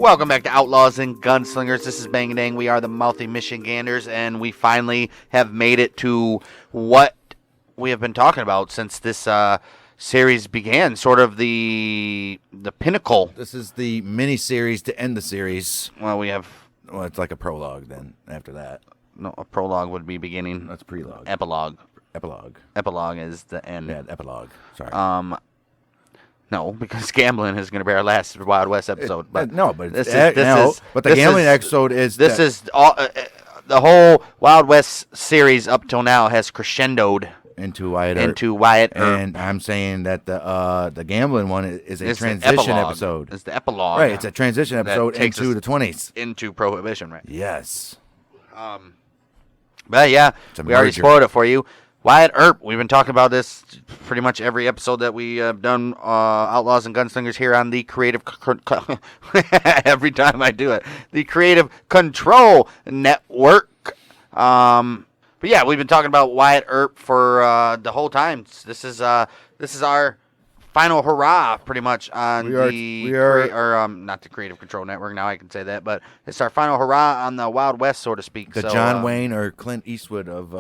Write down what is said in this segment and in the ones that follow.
Welcome back to Outlaws and Gunslingers. This is Bang Dang. We are the Mouthy Michiganders, and we finally have made it to what we have been talking about since this series began. Sort of the pinnacle. This is the mini-series to end the series. Well, it's like a prologue then, after that. No, a prologue would be beginning. That's prelogue. Epilogue. Epilogue is the end. Yeah, epilogue. Sorry. No, because gambling is going to be our last Wild West episode. But the gambling episode is. This is all. The whole Wild West series up till now has crescendoed into Wyatt Earp. And I'm saying that the gambling one is a transition episode. It's the epilogue. Right, it's a transition episode into the 20s. Into Prohibition, right? Yes. But yeah, we already spoiled it for you. Wyatt Earp, we've been talking about this pretty much every episode that we have done, Outlaws and Gunslingers here on the Creative... every time I do it. The Creative Control Network. But yeah, we've been talking about Wyatt Earp for the whole time. This is our final hurrah, pretty much, on not the Creative Control Network, now I can say that, but it's our final hurrah on the Wild West, so to speak. The John Wayne or Clint Eastwood of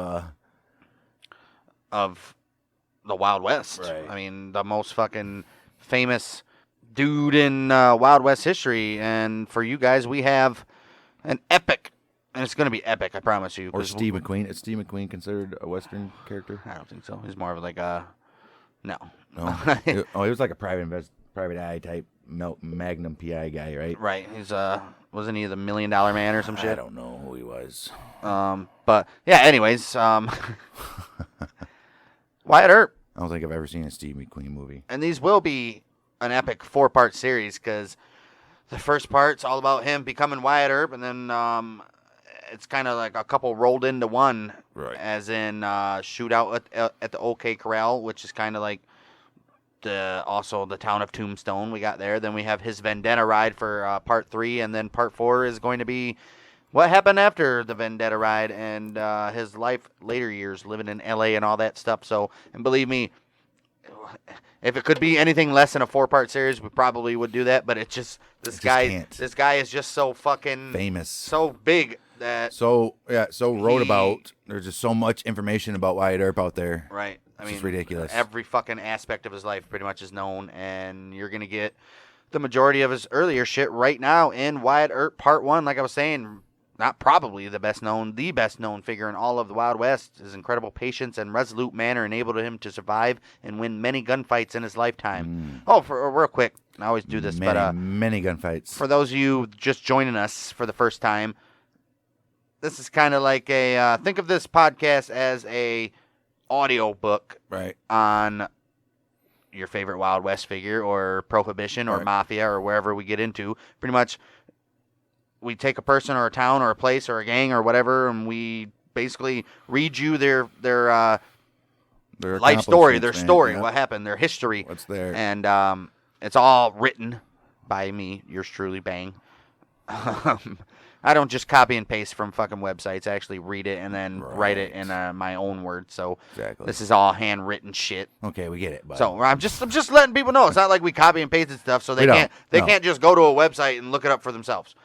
the Wild West. Right. I mean, the most fucking famous dude in Wild West history. And for you guys, we have an epic, and it's going to be epic, I promise you. Or Steve McQueen. Is Steve McQueen considered a Western character? I don't think so. He's more of like a... No. He was like a private eye type Magnum PI guy, right? Right. He's wasn't he the $1 Million Man or some shit? I don't know who he was. But yeah, anyways, Wyatt Earp. I don't think I've ever seen a Steve McQueen movie. And these will be an epic 4-part series, because the first part's all about him becoming Wyatt Earp, and then it's kind of like a couple rolled into one, right? As in shootout at the OK Corral, which is kind of like also the town of Tombstone we got there. Then we have his Vendetta Ride for part 3, and then part 4 is going to be what happened after the Vendetta Ride and his life later years living in L.A. and all that stuff. So, and believe me, if it could be anything less than a 4-part series, we probably would do that. But it's just this guy is just so fucking famous, so big that wrote about. There's just so much information about Wyatt Earp out there. Right. I mean, it's ridiculous. Every fucking aspect of his life pretty much is known, and you're gonna get the majority of his earlier shit right now in Wyatt Earp Part 1. Like I was saying, not probably the best known figure in all of the Wild West. His incredible patience and resolute manner enabled him to survive and win many gunfights in his lifetime. For real quick, I always do this, many gunfights. For those of you just joining us for the first time, this is kind of like a think of this podcast as a audio book, right, on your favorite Wild West figure or Prohibition or Mafia or wherever we get into. Pretty much, we take a person or a town or a place or a gang or whatever, and we basically read you their life story, their story, what happened, their history. What's there. And it's all written by me, yours truly, Bang. I don't just copy and paste from fucking websites. I actually read it and then write it in my own words. So This is all handwritten shit. Okay, we get it. Buddy. So I'm just letting people know. It's not like we copy and pasted stuff, so they can't just go to a website and look it up for themselves.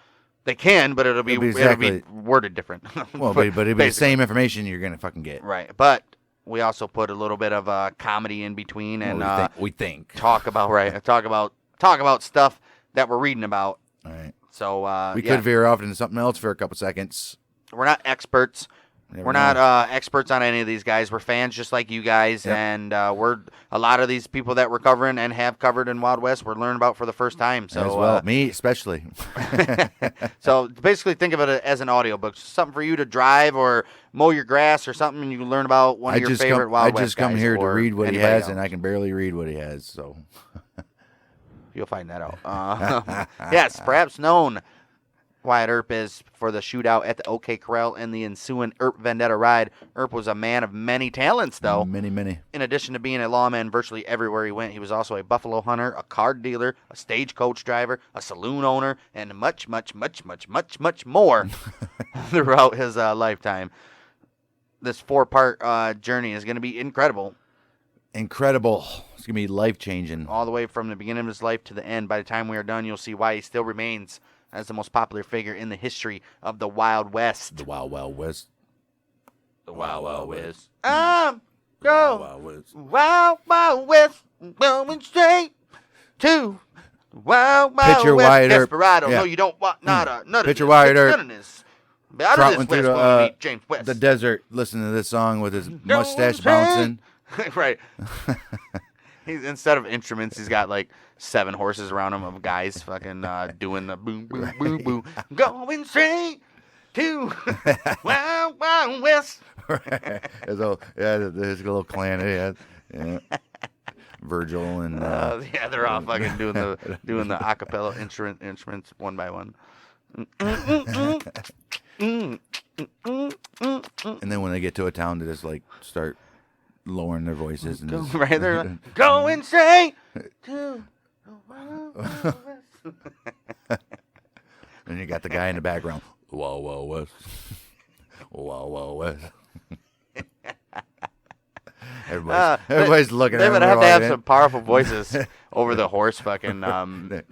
They can, but it'll be worded different. Well, but it'll be the same information you're gonna fucking get. Right, but we also put a little bit of comedy in between, and we think talk about stuff that we're reading about. All right. So we could veer off into something else for a couple seconds. We're not experts. We're not experts on any of these guys. We're fans just like you guys, and we're a lot of these people that we're covering and have covered in Wild West we're learning about for the first time. So as well, me especially. So basically think of it as an audiobook. Something for you to drive or mow your grass or something, and you can learn about one of your favorite Wild West guys. I just come here to read what he has, and I can barely read what he has, so... You'll find that out. Yes, perhaps known Wyatt Earp is for the shootout at the OK Corral and the ensuing Earp Vendetta Ride. Earp was a man of many talents, though. Many. In addition to being a lawman virtually everywhere he went, he was also a buffalo hunter, a card dealer, a stagecoach driver, a saloon owner, and much more throughout his lifetime. This 4-part journey is going to be incredible. Incredible. It's going to be life-changing. All the way from the beginning of his life to the end. By the time we are done, you'll see why he still remains as the most popular figure in the history of the Wild West. The Wild Wild West. The Wild Wild West. Wild Wild West. Wild Wild West, going straight to the Wild Wild Picture West. Wyatt Earp. Desperado. Yeah. No, you don't want none of Picture this. Wyatt Earp. None of this. Out of Trotting this through West, going to meet James West. the desert, listening to this song with his mustache bouncing. Right. He's instead of instruments, he's got like 7 horses around him of guys fucking doing the boom boom boom boom, going straight to Wild Wild West. Right. His little clan. Yeah. Virgil and yeah, they're all fucking doing the acapella instruments one by one. And then when they get to a town, they just like start lowering their voices and just, right there, like, going straight to the Wild Wild West. and you got the guy in the background. Whoa, whoa, West. Whoa, whoa, West. Everybody's looking at him. They would have to have some powerful voices over the horse fucking the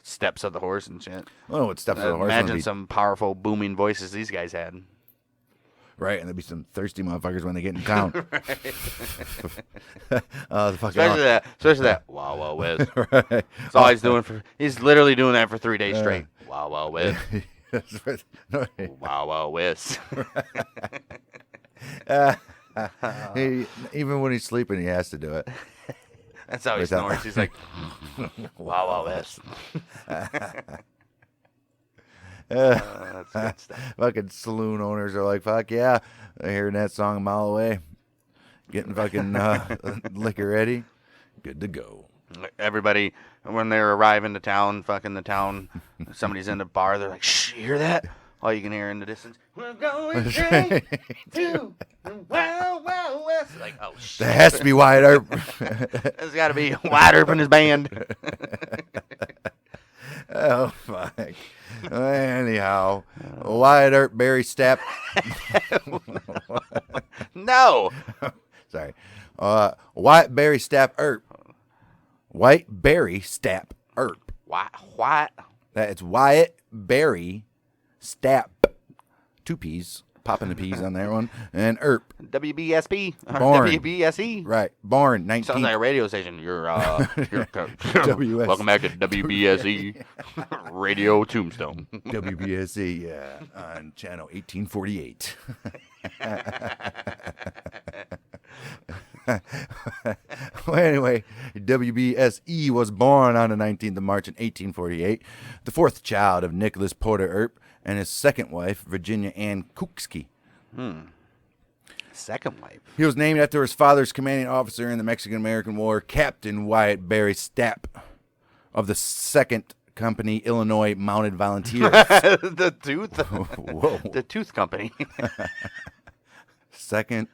steps of the horse and shit. Oh, what steps of the horse? Imagine some powerful booming voices these guys had. Right, and there'd be some thirsty motherfuckers when they get in town. Especially that wow wow West. Right. That's all he's doing he's literally doing that for 3 days straight. Wow wow West. Wow wow West. Even when he's sleeping, he has to do it. That's how he snores. He's like, wow wow West. That's good stuff. Fucking saloon owners are like, fuck yeah. They're hearing that song a mile away. Getting fucking liquor ready. Good to go. Everybody, when they're arriving to town, fucking the town, somebody's in the bar, they're like, shh, you hear that? All you can hear in the distance, we're going straight to the Wild Wild West. Like, oh, shit. That has to be Wyatt Earp. There's got to be Wyatt Earp and his band. Oh, fuck. Anyhow, Wyatt Earp, Barry Stapp. No. Sorry. Wyatt Barry Stapp Earp. White Barry Stapp Earp. What? It's Wyatt Barry Stapp. 2 P's. Popping the P's on that one. And Earp. WBSP. Born. WBSE. Right. Born 19... Sounds like a radio station. You're WS. Welcome back to WBSE Radio Tombstone. WBSE, yeah. On channel 1848. Well, anyway, WBSE was born on the 19th of March in 1848, the 4th child of Nicholas Porter Earp and his second wife, Virginia Ann Kuksky. Second wife. He was named after his father's commanding officer in the Mexican-American War, Captain Wyatt Barry Stapp of the 2nd Company Illinois Mounted Volunteers. The Tooth. Whoa. The Tooth Company. 2nd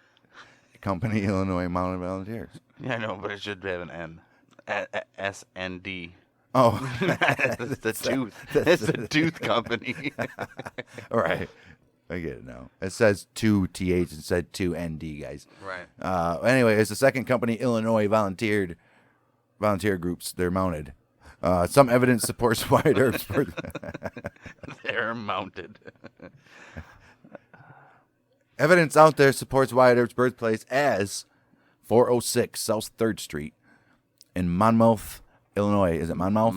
Company Illinois Mounted Volunteers. Yeah, I know, but it should have an N. SND. Oh. That's the Tooth. It's the Tooth Company. All right. I get it now. It says 2 TH instead 2 ND, guys. Right. Anyway, it's the 2nd Company Illinois volunteer groups. They're mounted. Some evidence supports Wyatt Earp's birth. They're mounted. Evidence out there supports Wyatt Earp's birthplace as 406 South 3rd Street in Monmouth, Illinois. Is it Monmouth?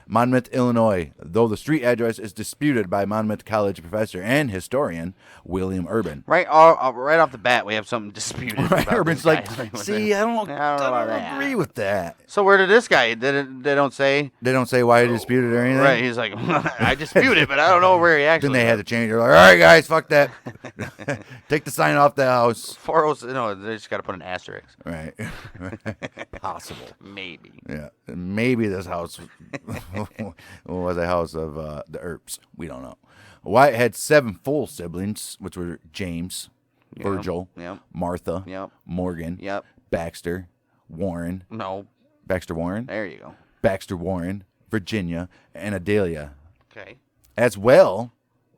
Monmouth, Illinois, though the street address is disputed by Monmouth College professor and historian William Urban. Right off the bat, we have something disputed. Right, about Urban's this like, guy. see, I don't agree with that. So where did this guy? They don't say. They don't say why he disputed or anything? Right, he's like, I dispute it, but I don't know where he actually. Then they had to change it. Like, all right, guys, fuck that. Take the sign off the house. 406. No, they just got to put an asterisk. Right. Possible. Maybe. Yeah. Maybe this house was a house of the Earps. We don't know. Wyatt had 7 full siblings, which were James, Virgil, Martha, Morgan, Baxter, Warren. No. Baxter Warren? There you go. Baxter Warren, Virginia, and Adelia. Okay. As well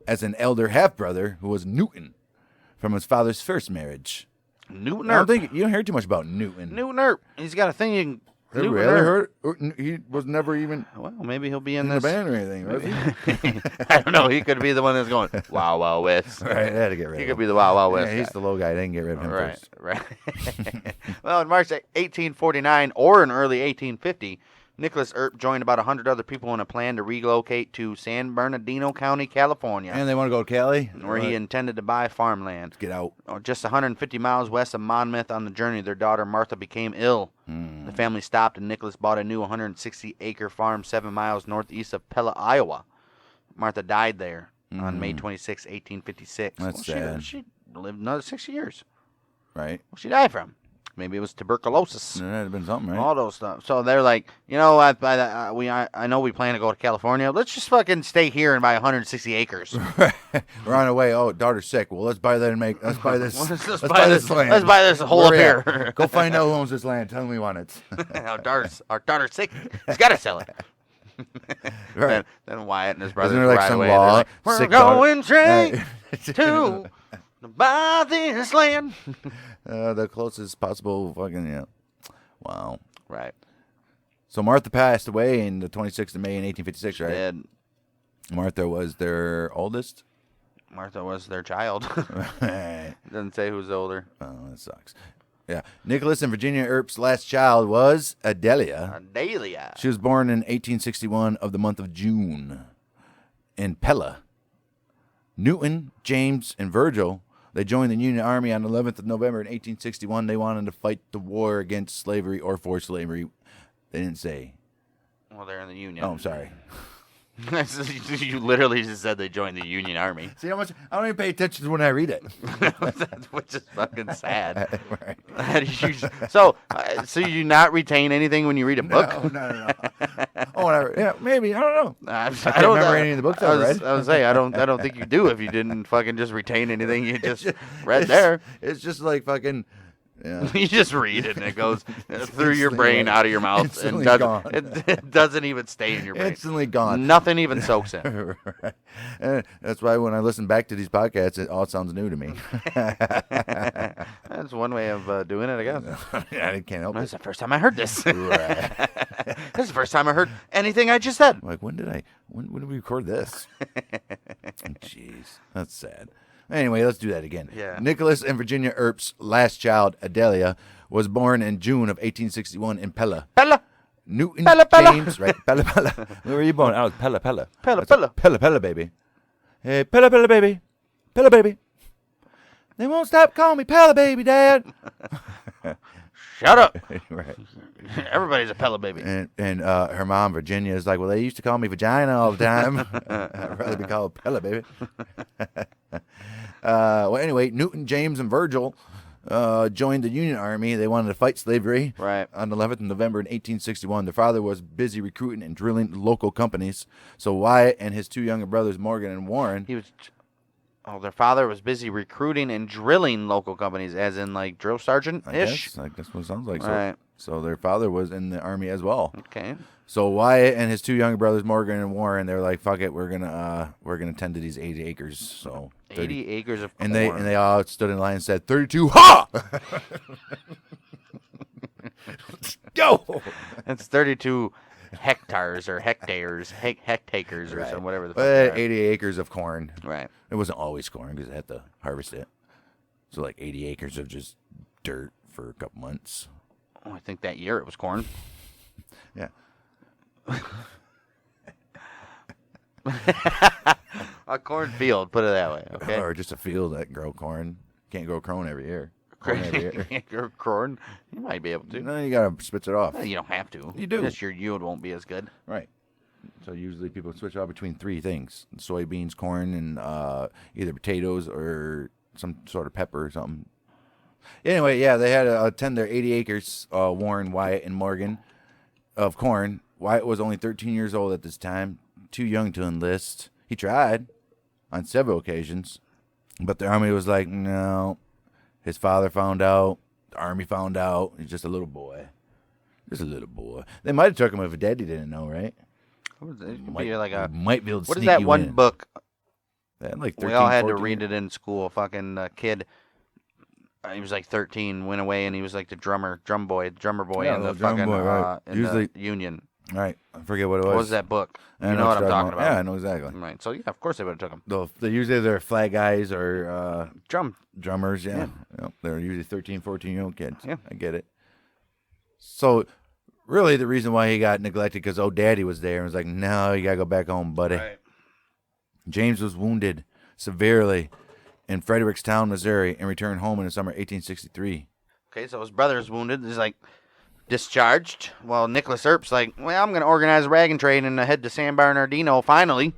as an elder half-brother who was Newton from his father's first marriage. Newton I don't Earp. think you don't hear too much about Newton. Newton Earp. He's got a thing you can Really hurt? He was never even Well, maybe he'll be in the this band or anything, was he? I don't know. He could be the one that's going, Wow, Wow, West. Right, they had to get rid of him. He could be the Wow, Wow, West Yeah, he's guy. the low guy. They didn't get rid of him first. Right. Well, in March 1849 or in early 1850, Nicholas Earp joined about 100 other people in a plan to relocate to San Bernardino County, California. And they want to go to Cali? Where he intended to buy farmland. Let's get out. Just 150 miles west of Monmouth. On the journey, their daughter Martha became ill. The family stopped, and Nicholas bought a new 160-acre farm 7 miles northeast of Pella, Iowa. Martha died there on May 26, 1856. That's sad. She lived another 6 years. Right. Well, she died from? Maybe it was tuberculosis. That had been something, right? All those stuff. So they're like, you know, I know we plan to go to California. Let's just fucking stay here and buy 160 acres. We're on our way. Oh, daughter's sick. Well, let's buy that and let's buy this. let's buy this land. Let's buy this hole up here. Go find out who owns this land. Tell them we want it. our daughter's sick. He's got to sell it. Right. Then Wyatt and his brothers Isn't there like right some away. law? Like, we're going straight to buy this land. The closest possible fucking, yeah. Wow. Right. So Martha passed away in the 26th of May in 1856, right? Dead. Martha was their oldest? Martha was their child. Right. Doesn't say who's older. Oh, that sucks. Yeah. Nicholas and Virginia Earp's last child was Adelia. Adelia. She was born in 1861 of the month of June in Pella. Newton, James, and Virgil, they joined the Union Army on the 11th of November in 1861. They wanted to fight the war against slavery or for slavery. They didn't say. Well, they're in the Union. Oh, I'm sorry. You literally just said they joined the Union Army. See how much? I don't even pay attention when I read it. Which is fucking sad. Right. So you not retain anything when you read a book? No. Oh, yeah, maybe. I don't know. I don't remember any of the books I read. I was saying I don't think you do if you didn't fucking just retain anything you just read there. It's just like fucking. Yeah. You just read it and it goes through your brain, out of your mouth, and it doesn't even stay in your brain. Instantly gone. Nothing even soaks in. Right. And that's why when I listen back to these podcasts, it all sounds new to me. That's one way of doing it, I guess. I can't help it. That's the first time I heard this. Right. This is the first time I heard anything I just said. Like, when did we record this? Jeez, that's sad. Anyway, let's do that again. Yeah. Nicholas and Virginia Earp's last child, Adelia, was born in June of 1861 in Pella. Pella. Newton Pella. James, right? Pella. Where were you born? Oh, Pella. Pella, Baby. Hey, Pella, baby. Pella, baby. They won't stop calling me Pella, baby, Dad. Shut up. Right. Everybody's a Pella baby. And her mom, Virginia, is like, well, they used to call me Vagina all the time. I'd rather be called Pella, baby. Well, anyway, Newton, James, and Virgil joined the Union Army. They wanted to fight slavery. Right. On the 11th of November in 1861. Their father was busy recruiting and drilling local companies. So Wyatt and his two younger brothers, Morgan and Warren. Their father was busy recruiting and drilling local companies, as in like drill sergeant-ish. I guess what it sounds like. Right. So their father was in the Army as well. Okay. So Wyatt and his two younger brothers, Morgan and Warren, they're like, "Fuck it, we're gonna tend to these 80 acres." So 80 acres of corn. and they all stood in line and said, "32, ha!" Let's go. It's 32 hectares or hectares or Right. some whatever the fuck. they are. 80 acres of corn. Right. It wasn't always corn because they had to harvest it. So like 80 acres of just dirt for a couple months. Oh, I think that year it was corn. Yeah. A cornfield, put it that way. Okay. Or just a field that grow corn. Can't grow corn every year. Corn every year. Corn, you might be able to. No, you gotta spit it off. No, you don't have to. You do. Just your yield won't be as good. Right. So usually people switch out between three things: soybeans, corn, and either potatoes or some sort of pepper or something. Anyway, yeah, they had to tend their 80 acres, Warren, Wyatt, and Morgan, of corn. Wyatt was only 13 years old at this time, too young to enlist. He tried on several occasions, but the Army was like, no. His father found out. The Army found out. He's just a little boy. Just a little boy. They might have took him if a daddy didn't know, right? Might be like a, might be able to what is sneak that you one in. book? They had like 13, We all had to 14. read it in school. Fucking kid He was like 13, went away, and he was like the drummer boy Yeah, in the the drummer fucking boy, right. in the Union. Right. I forget what it was. What was that book? I You know what I'm talking about. Yeah, I know exactly. Right. So, yeah, of course they would have took him. They usually they're flag guys or drummers, yeah. Yep. They're usually 13, 14-year-old kids. Yeah. I get it. So, really, the reason why he got neglected because Daddy was there and was like, no, you got to go back home, buddy. Right. James was wounded severely in Frederickstown, Missouri, and returned home in the summer of 1863. Okay, so his brother's wounded. He's like discharged. Well, Nicholas Earp's like, well, I'm going to organize a wagon train and head to San Bernardino finally.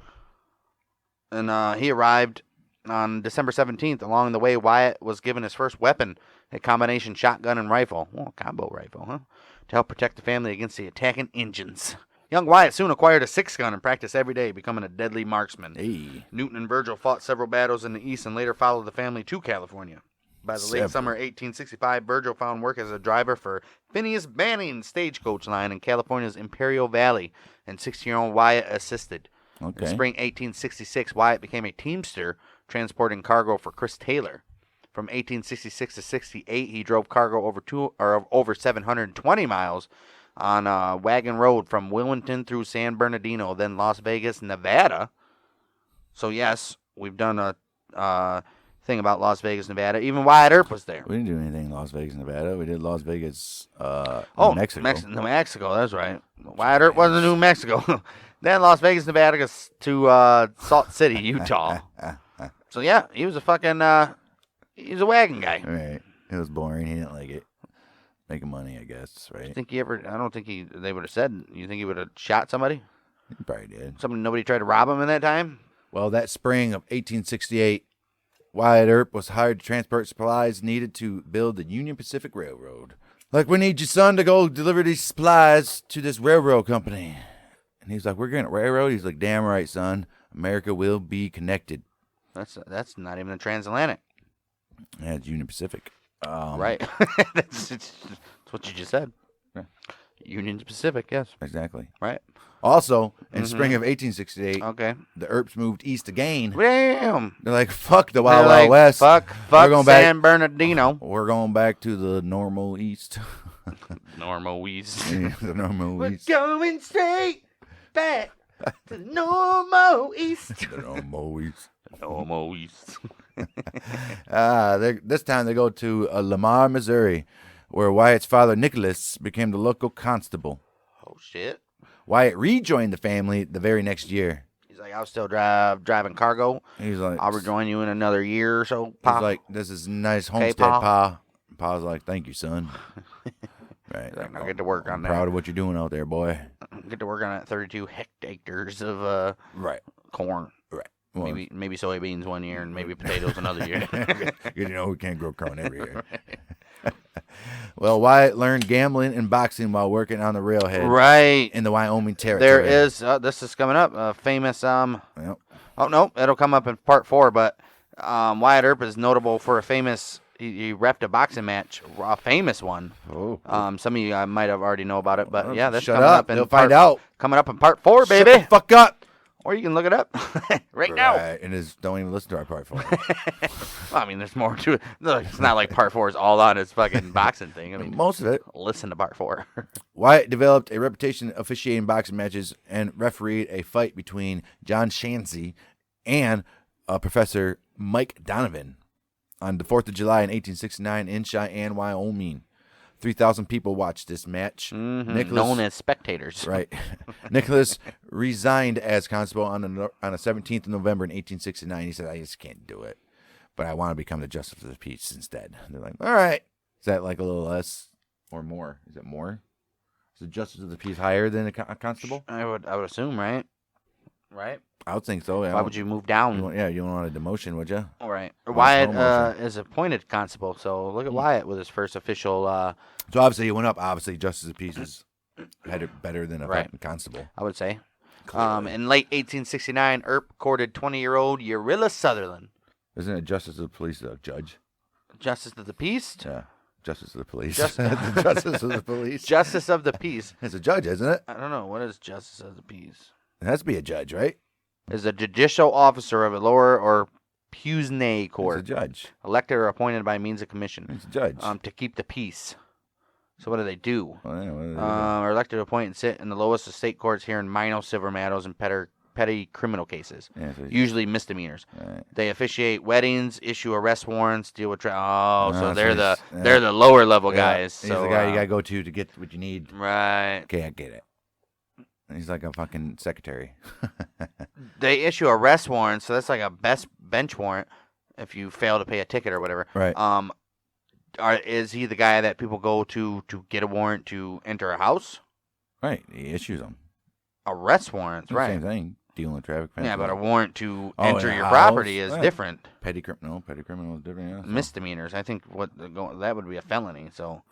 And he arrived on December 17th. Along the way, Wyatt was given his first weapon, a combination shotgun and rifle. Well, combo rifle, huh? To help protect the family against the attacking Injuns. Young Wyatt soon acquired a 6-gun and practiced every day, becoming a deadly marksman. Hey. Newton and Virgil fought several battles in the East and later followed the family to California. By the late summer 1865, Virgil found work as a driver for Phineas Banning's stagecoach line in California's Imperial Valley, and 16-year-old Wyatt assisted. Okay. In spring 1866, Wyatt became a teamster, transporting cargo for Chris Taylor. From 1866 to 68, he drove cargo over 720 miles on Wagon Road from Wilmington through San Bernardino, then Las Vegas, Nevada. So, yes, we've done a thing about Las Vegas, Nevada. Even Wyatt Earp was there. We didn't do anything in Las Vegas, Nevada. We did Las Vegas, Mexico. New Mexico, that's right. Wyatt Earp wasn't in New Mexico. Then Las Vegas, Nevada goes to Salt City, Utah. So, yeah, he was he was a wagon guy. Right. It was boring. He didn't like it. Making money, I guess, right? I don't think they would have said, you think he would have shot somebody? He probably did. Nobody tried to rob him in that time? Well, that spring of 1868, Wyatt Earp was hired to transport supplies needed to build the Union Pacific Railroad. Like, we need your son to go deliver these supplies to this railroad company. And he's like, we're going to railroad? He's like, damn right, son. America will be connected. That's not even a transatlantic. Yeah, it's Union Pacific. Right. That's what you just said. Yeah. Union Pacific, yes. Exactly. Right. Also, in spring of 1868, okay, the Earps moved east again. Damn. They're like, fuck the Wild West. Fuck San Bernardino. We're going back to the normal east. Normal east. Yeah, the normal east. We're going straight back to the normal east. The normal east. Normal east. This time they go to Lamar, Missouri, where Wyatt's father, Nicholas, became the local constable. Oh, shit. Wyatt rejoined the family the very next year. He's like, I'll still driving cargo. He's like, I'll rejoin you in another year or so, Pa. He's like, this is nice homestead, Pa. Pa's like, thank you, son. Right. Like, I'll get to work on that. Proud of what you're doing out there, boy. Get to work on that 32 hectares of corn. Right. Well, maybe soybeans one year and maybe potatoes another year. You know, we can't grow corn every year. Well, Wyatt learned gambling and boxing while working on the railhead. Right. In the Wyoming territory. There is, this is coming up, famous, Yep. Oh, no, it'll come up in part 4, but Wyatt Earp is notable for a famous, he repped a boxing match, a famous one. Oh. Some of you might have already know about it, but yeah, that's Shut coming up. They'll find out. Coming up in part 4, baby. Shut the fuck up. Or you can look it up right now. And don't even listen to our part 4. Well, I mean, there's more to it. Look, it's not like part 4 is all on his fucking boxing thing. I mean, most of it. Listen to part 4. Wyatt developed a reputation officiating boxing matches and refereed a fight between John Shancy and Professor Mike Donovan on the 4th of July in 1869 in Cheyenne, Wyoming. 3,000 people watched this match. Mm-hmm. Known as spectators. Right. Nicholas resigned as constable on the 17th of November in 1869. He said, I just can't do it, but I want to become the justice of the peace instead. They're like, all right. Is that like a little less or more? Is it more? Is the justice of the peace higher than a constable? I would assume, right? Right? I would think so. Yeah. Why would you move down? You don't want a demotion, would you? All right. Wyatt is appointed constable, so look at Wyatt with his first official. So obviously he went up. Obviously, justice of peace is better than a fucking constable. I would say. In late 1869, Earp courted 20-year-old Urilla Sutherland. Isn't it justice of the police, though, judge? Justice of the peace? Yeah. Justice of the police. The justice of the police. Justice of the peace. It's a judge, isn't it? I don't know. What is justice of the peace? It has to be a judge, right? Is a judicial officer of a lower or Pusney Court. He's a judge. Elected or appointed by means of commission. He's a judge. To keep the peace. So what do they do? Well, yeah, what do they do? Are elected to appoint and sit in the lowest of state courts here in minor civil matters and petty criminal cases. Yeah, so usually misdemeanors. Right. They officiate weddings, issue arrest warrants, deal with so they're so they're the lower level guys. He's So the guy you gotta go to get what you need. Right. Okay, I get it. He's like a fucking secretary. They issue arrest warrants, so that's like a bench warrant if you fail to pay a ticket or whatever. Right. Is he the guy that people go to get a warrant to enter a house? Right. He issues them. Arrest warrants, right? Same thing. Dealing with traffic. Yeah, but a warrant to in enter a your house? property is Right. different. Petty criminal is different. Yeah, so. Misdemeanors. I think that would be a felony. So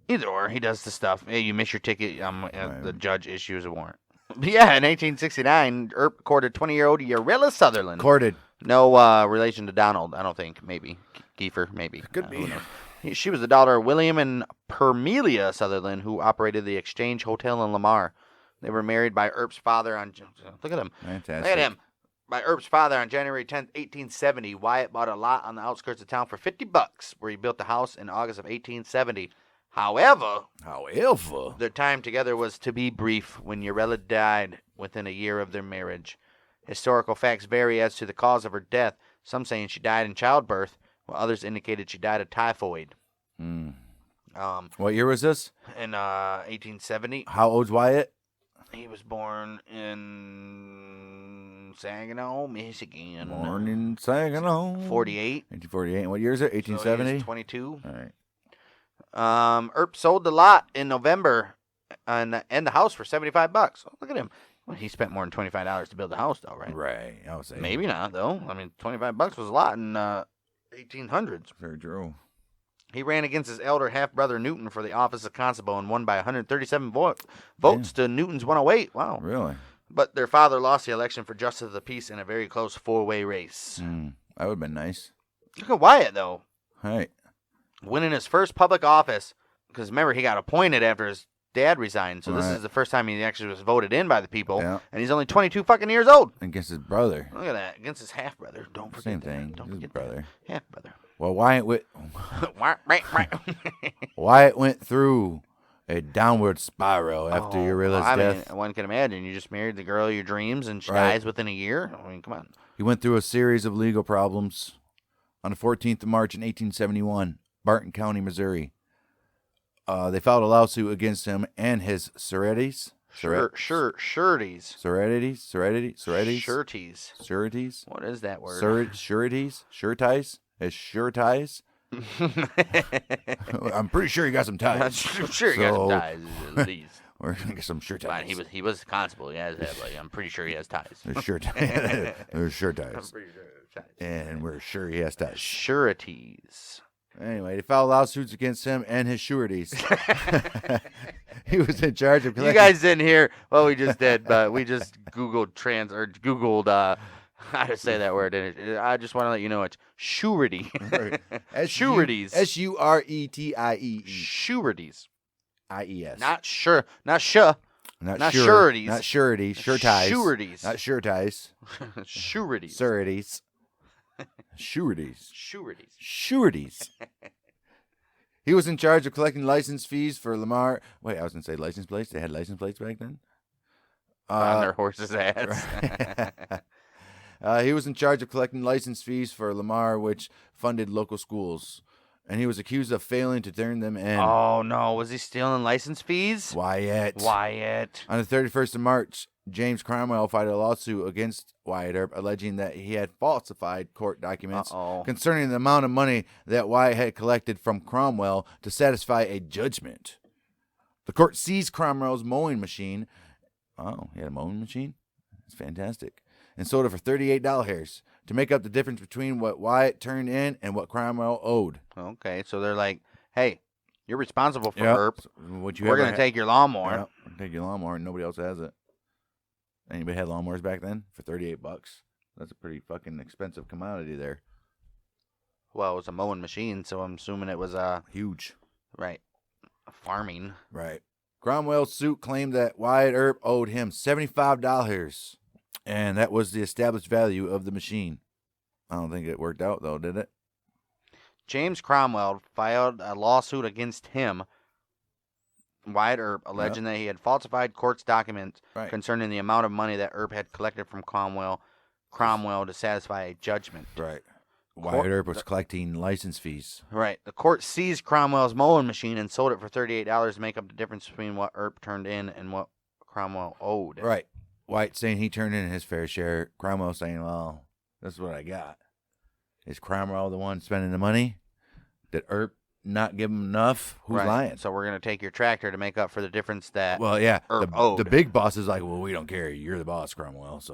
either or, he does the stuff. Hey, you miss your ticket. Right. The judge issues a warrant. But yeah, in 1869, Earp courted 20-year-old Urilla Sutherland. Courted. No relation to Donald, I don't think. Maybe Kiefer. Maybe Could be. She was the daughter of William and Permelia Sutherland, who operated the Exchange Hotel in Lamar. They were married by Earp's father on. Look at him. Fantastic. Look at him. By Earp's father on January 10th, 1870. Wyatt bought a lot on the outskirts of town for $50, where he built the house in August of 1870. However, their time together was to be brief when Urella died within a year of their marriage. Historical facts vary as to the cause of her death, some saying she died in childbirth, while others indicated she died of typhoid. What year was this? In 1870. How old's Wyatt? He was born in Saginaw, Michigan. Born in Saginaw. 48. 1848. And what year is it? 1870? So he's 22. All right. Earp sold the lot in November and the house for $75. Oh, look at him. Well, he spent more than $25 to build the house, though, right? Right. I would say. Maybe not, though. I mean, $25 was a lot in 1800s. Very true. He ran against his elder half-brother Newton for the office of constable and won by 137 votes to Newton's 108. Wow. Really? But their father lost the election for justice of the peace in a very close four-way race. That would have been nice. Look at Wyatt, though. Right. Winning his first public office, because remember, he got appointed after his dad resigned, so this Right. is the first time he actually was voted in by the people, Yeah. and he's only 22 fucking years old. Against his brother. Look at that. Against his half-brother. Don't forget Same that. thing. Don't His forget brother. that. Half-brother. Well, Wyatt went through a downward spiral after Urilla's death. mean, one can imagine. You just married the girl of your dreams, and she Right. dies within a year. I mean, come on. He went through a series of legal problems. On the 14th of March in 1871, Barton County, Missouri, they filed a lawsuit against him and his sureties. Sureties. Sureties. What is that word? Sureties. His sure ties. I'm pretty sure he got some ties. I'm sure he got some ties, at least. We're gonna get some sure ties. Fine, he was constable. He has that. Like, I'm pretty sure he has ties. There's sure ties. There's sure I'm ties. pretty sure he has ties. And we're sure he has ties. Sureties. Anyway, they filed lawsuits against him and his sureties. He was in charge of collecting. You guys didn't hear what we just did, but we just Googled how to say that word. And I just want to let you know it's surety. Sureties. Suretie. Sureties. IES. Not sure. Not sure. Not sureties. Not sureties. Sure ties. Sureties. Not sure ties. Sureties. Sureties. Sureties. Sureties. Sureties. He was in charge of collecting license fees for Lamar. Wait, I was going to say license plates. They had license plates back then? On their horses' ass. He was in charge of collecting license fees for Lamar, which funded local schools. And he was accused of failing to turn them in. Oh, no. Was he stealing license fees? Wyatt. Wyatt. On the 31st of March, James Cromwell filed a lawsuit against Wyatt Earp, alleging that he had falsified court documents concerning the amount of money that Wyatt had collected from Cromwell to satisfy a judgment. The court seized Cromwell's mowing machine. Oh, he had a mowing machine? That's fantastic. And sold it for $38 to make up the difference between what Wyatt turned in and what Cromwell owed. Okay, so they're like, hey, you're responsible for Earp. We're going to take your lawnmower. Yep, we're going to take your lawnmower, and nobody else has it. Anybody had lawnmowers back then for $38? That's a pretty fucking expensive commodity there. Well, it was a mowing machine, so I'm assuming it was huge. Right. Farming. Right. Cromwell's suit claimed that Wyatt Earp owed him $75, and that was the established value of the machine. I don't think it worked out, though, did it? James Cromwell filed a lawsuit against him, Wyatt Earp, alleging that he had falsified court's documents concerning the amount of money that Earp had collected from Cromwell to satisfy a judgment. Right. Wyatt Earp was collecting license fees. Right. The court seized Cromwell's mowing machine and sold it for $38 to make up the difference between what Earp turned in and what Cromwell owed. Right. Wyatt saying he turned in his fair share. Cromwell saying, well, this is what I got. Is Cromwell the one spending the money? Did Earp not give him enough? Who's lying? So we're going to take your tractor to make up for the difference that Earp owed. The big boss is like, well, we don't care. You're the boss, Cromwell. So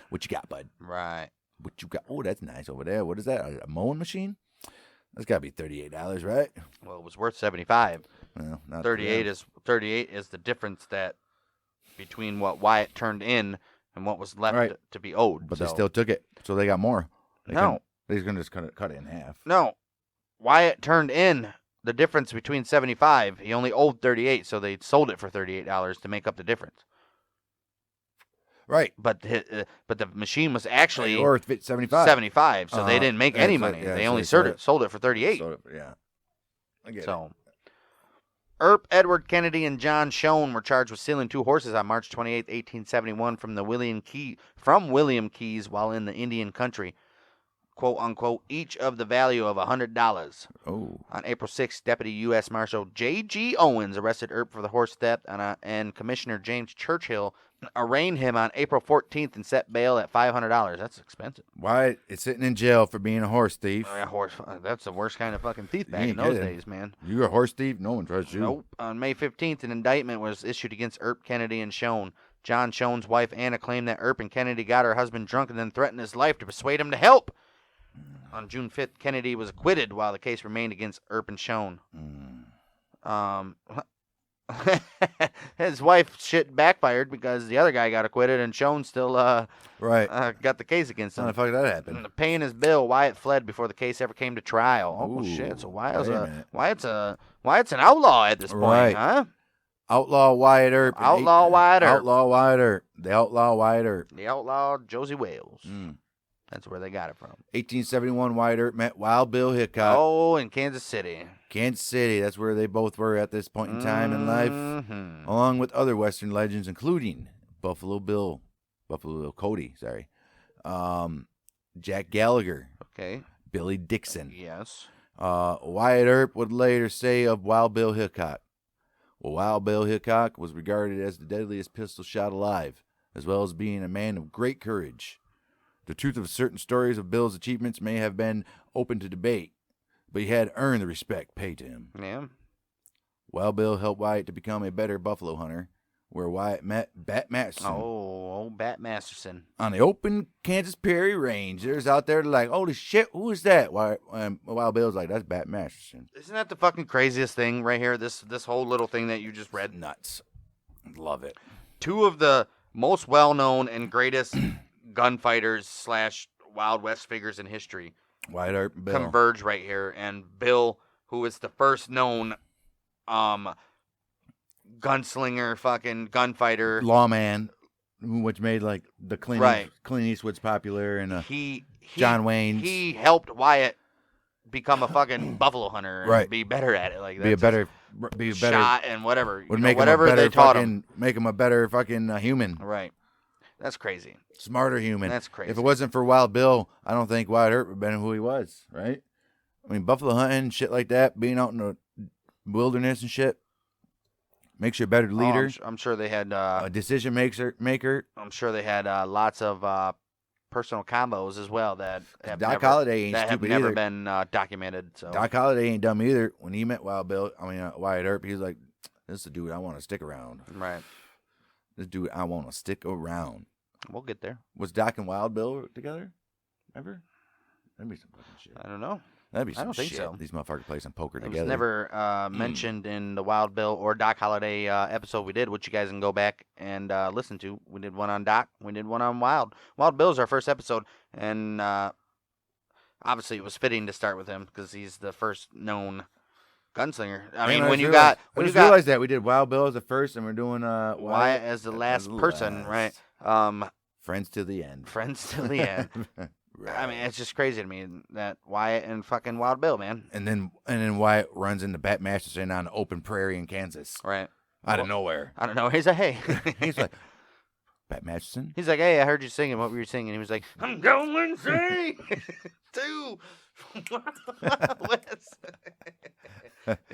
what you got, bud? Right. What you got? Oh, that's nice over there. What is that? A mowing machine? That's got to be $38, right? Well, it was worth $75. Well, not 38 is the difference that between what Wyatt turned in and what was left to be owed. But they still took it, so they got more. They're going to just cut it in half. No. Wyatt turned in the difference between 75. He only owed 38, so they sold it for $38 to make up the difference. Right. But the machine was actually worth $75. 75, so they didn't make any money. They only sold it for 38. I get it. Earp, Edward Kennedy, and John Schoen were charged with stealing 2 horses on March 28, 1871 from William Keys while in the Indian country. Quote, unquote, each of the value of $100. Oh. On April 6th, Deputy U.S. Marshal J.G. Owens arrested Earp for the horse theft, and Commissioner James Churchill arraigned him on April 14th and set bail at $500. That's expensive. Why? It's sitting in jail for being a horse thief. That's the worst kind of fucking thief back in those days, man. You're a horse thief? No one trusts you. Nope. On May 15th, an indictment was issued against Earp, Kennedy, and Schoen. John Schoen's wife, Anna, claimed that Earp and Kennedy got her husband drunk and then threatened his life to persuade him to help. On June 5th, Kennedy was acquitted while the case remained against Earp and Schoen. His wife shit backfired because the other guy got acquitted and Schoen still got the case against him. How the fuck did that happen? And paying his bill, Wyatt fled before the case ever came to trial. Oh shit! So Wyatt's an outlaw at this point, huh? Outlaw Wyatt Earp. Outlaw Wyatt Earp. Outlaw Wyatt Earp. The outlaw Wyatt Earp. The outlaw Josie Wales. That's where they got it from. 1871, Wyatt Earp met Wild Bill Hickok. Oh, in Kansas City. Kansas City, that's where they both were at this point in time in life, along with other Western legends, including Buffalo Cody, Jack Gallagher, Billy Dixon. Yes. Wyatt Earp would later say of Wild Bill Hickok, well, Wild Bill Hickok was regarded as the deadliest pistol shot alive, as well as being a man of great courage. The truth of certain stories of Bill's achievements may have been open to debate, but he had earned the respect paid to him. Yeah. Wild Bill helped Wyatt to become a better buffalo hunter, where Wyatt met Bat Masterson. Oh, Bat Masterson. On the open Kansas Prairie Range. There's out there like, holy shit, who is that? Wild Bill's like, that's Bat Masterson. Isn't that the fucking craziest thing right here? This whole little thing that you just read? Nuts. Love it. 2 of the most well-known and greatest gunfighters / Wild West figures in history Wyatt Earp and Bill converge right here, and Bill, who is the first known gunslinger, fucking gunfighter, lawman, which made like the Clint Eastwood's popular, and John Wayne's. He helped Wyatt become a fucking buffalo hunter and be better at it, like be a better shot and whatever. Would make whatever him a better they taught him, make him a better fucking human. Right. That's crazy. Smarter human. That's crazy. If it wasn't for Wild Bill, I don't think Wyatt Earp would have been who he was, right? I mean, buffalo hunting, shit like that, being out in the wilderness and shit, makes you a better leader. I'm sure they had... a decision maker. I'm sure they had lots of personal combos as well that have never been documented. So Doc Holliday ain't dumb either. When he met Wyatt Earp, he was like, this is the dude I want to stick around. Right. This dude I want to stick around. We'll get there. Was Doc and Wild Bill together? Ever? That'd be some fucking shit. I don't know. That'd be some I don't think shit. so. These motherfuckers play some poker together. It was never mentioned in the Wild Bill or Doc Holliday episode we did, which you guys can go back and listen to. We did one on Doc. We did one on Wild. Wild Bill is our first episode, and obviously it was fitting to start with him because he's the first known gunslinger. I mean, when you realized that we did Wild Bill as the first, and we're doing Wyatt as the last person, right? Friends to the end. Friends to the end. Right. I mean, it's just crazy to me that Wyatt and fucking Wild Bill, man. And then Wyatt runs into Bat Masterson on an open prairie in Kansas. Right. Out of nowhere. I don't know. He's like, hey. He's like, Bat Masterson? He's like, hey, I heard you singing. What were you singing? He was like, I'm going sing to West.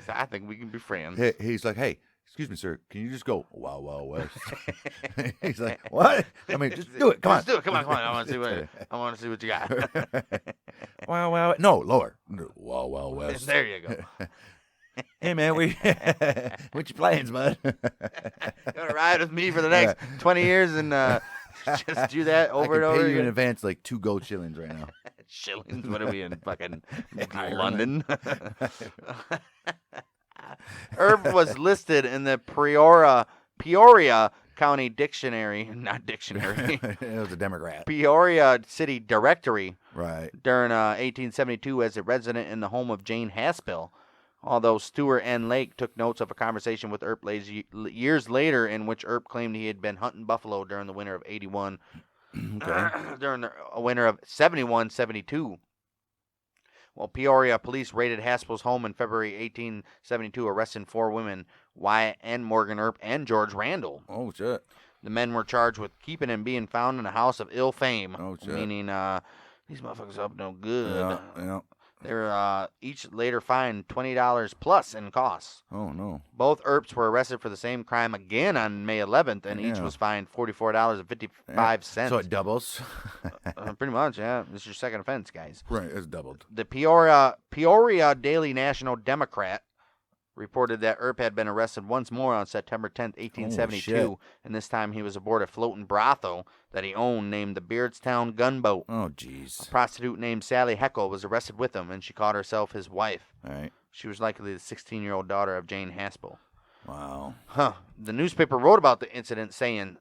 I think we can be friends. He's like, hey, excuse me, sir. Can you just go Wild Wild West? He's like, what? I mean, just do it. Come on. Just do it. Come on. I want to see what you got. Wow. No, lower. Wild Wild West. There you go. Hey, man, what's your plans, bud? You want to ride with me for the next 20 years and just do that over and over I can pay you again? in advance like 2 gold shillings right now. Shillings? What are we in fucking London? Earp was listed in the Peoria County Dictionary, not dictionary. It was a Democrat. Peoria City Directory. Right. During 1872 as a resident in the home of Jane Haspel. Although Stewart N. Lake took notes of a conversation with Earp years later in which Earp claimed he had been hunting buffalo during the winter of 81. Okay. During the winter of 71-72. Well, Peoria police raided Haspel's home in February 1872, arresting 4 women, Wyatt and Morgan Earp and George Randall. Oh, shit. The men were charged with keeping and being found in a house of ill fame. Oh, shit. Meaning these motherfuckers up no good. Yeah. They were each later fined $20 plus in costs. Oh, no. Both Earps were arrested for the same crime again on May 11th, and each was fined $44.55. So it doubles? Pretty much, yeah. This is your second offense, guys. Right, it's doubled. The Peoria Daily National Democrat reported that Earp had been arrested once more on September 10th, 1872, and this time he was aboard a floating brothel that he owned named the Beardstown Gunboat. Oh, jeez. A prostitute named Sally Heckle was arrested with him, and she called herself his wife. All right. She was likely the 16-year-old daughter of Jane Haspel. Wow. The newspaper wrote about the incident, saying,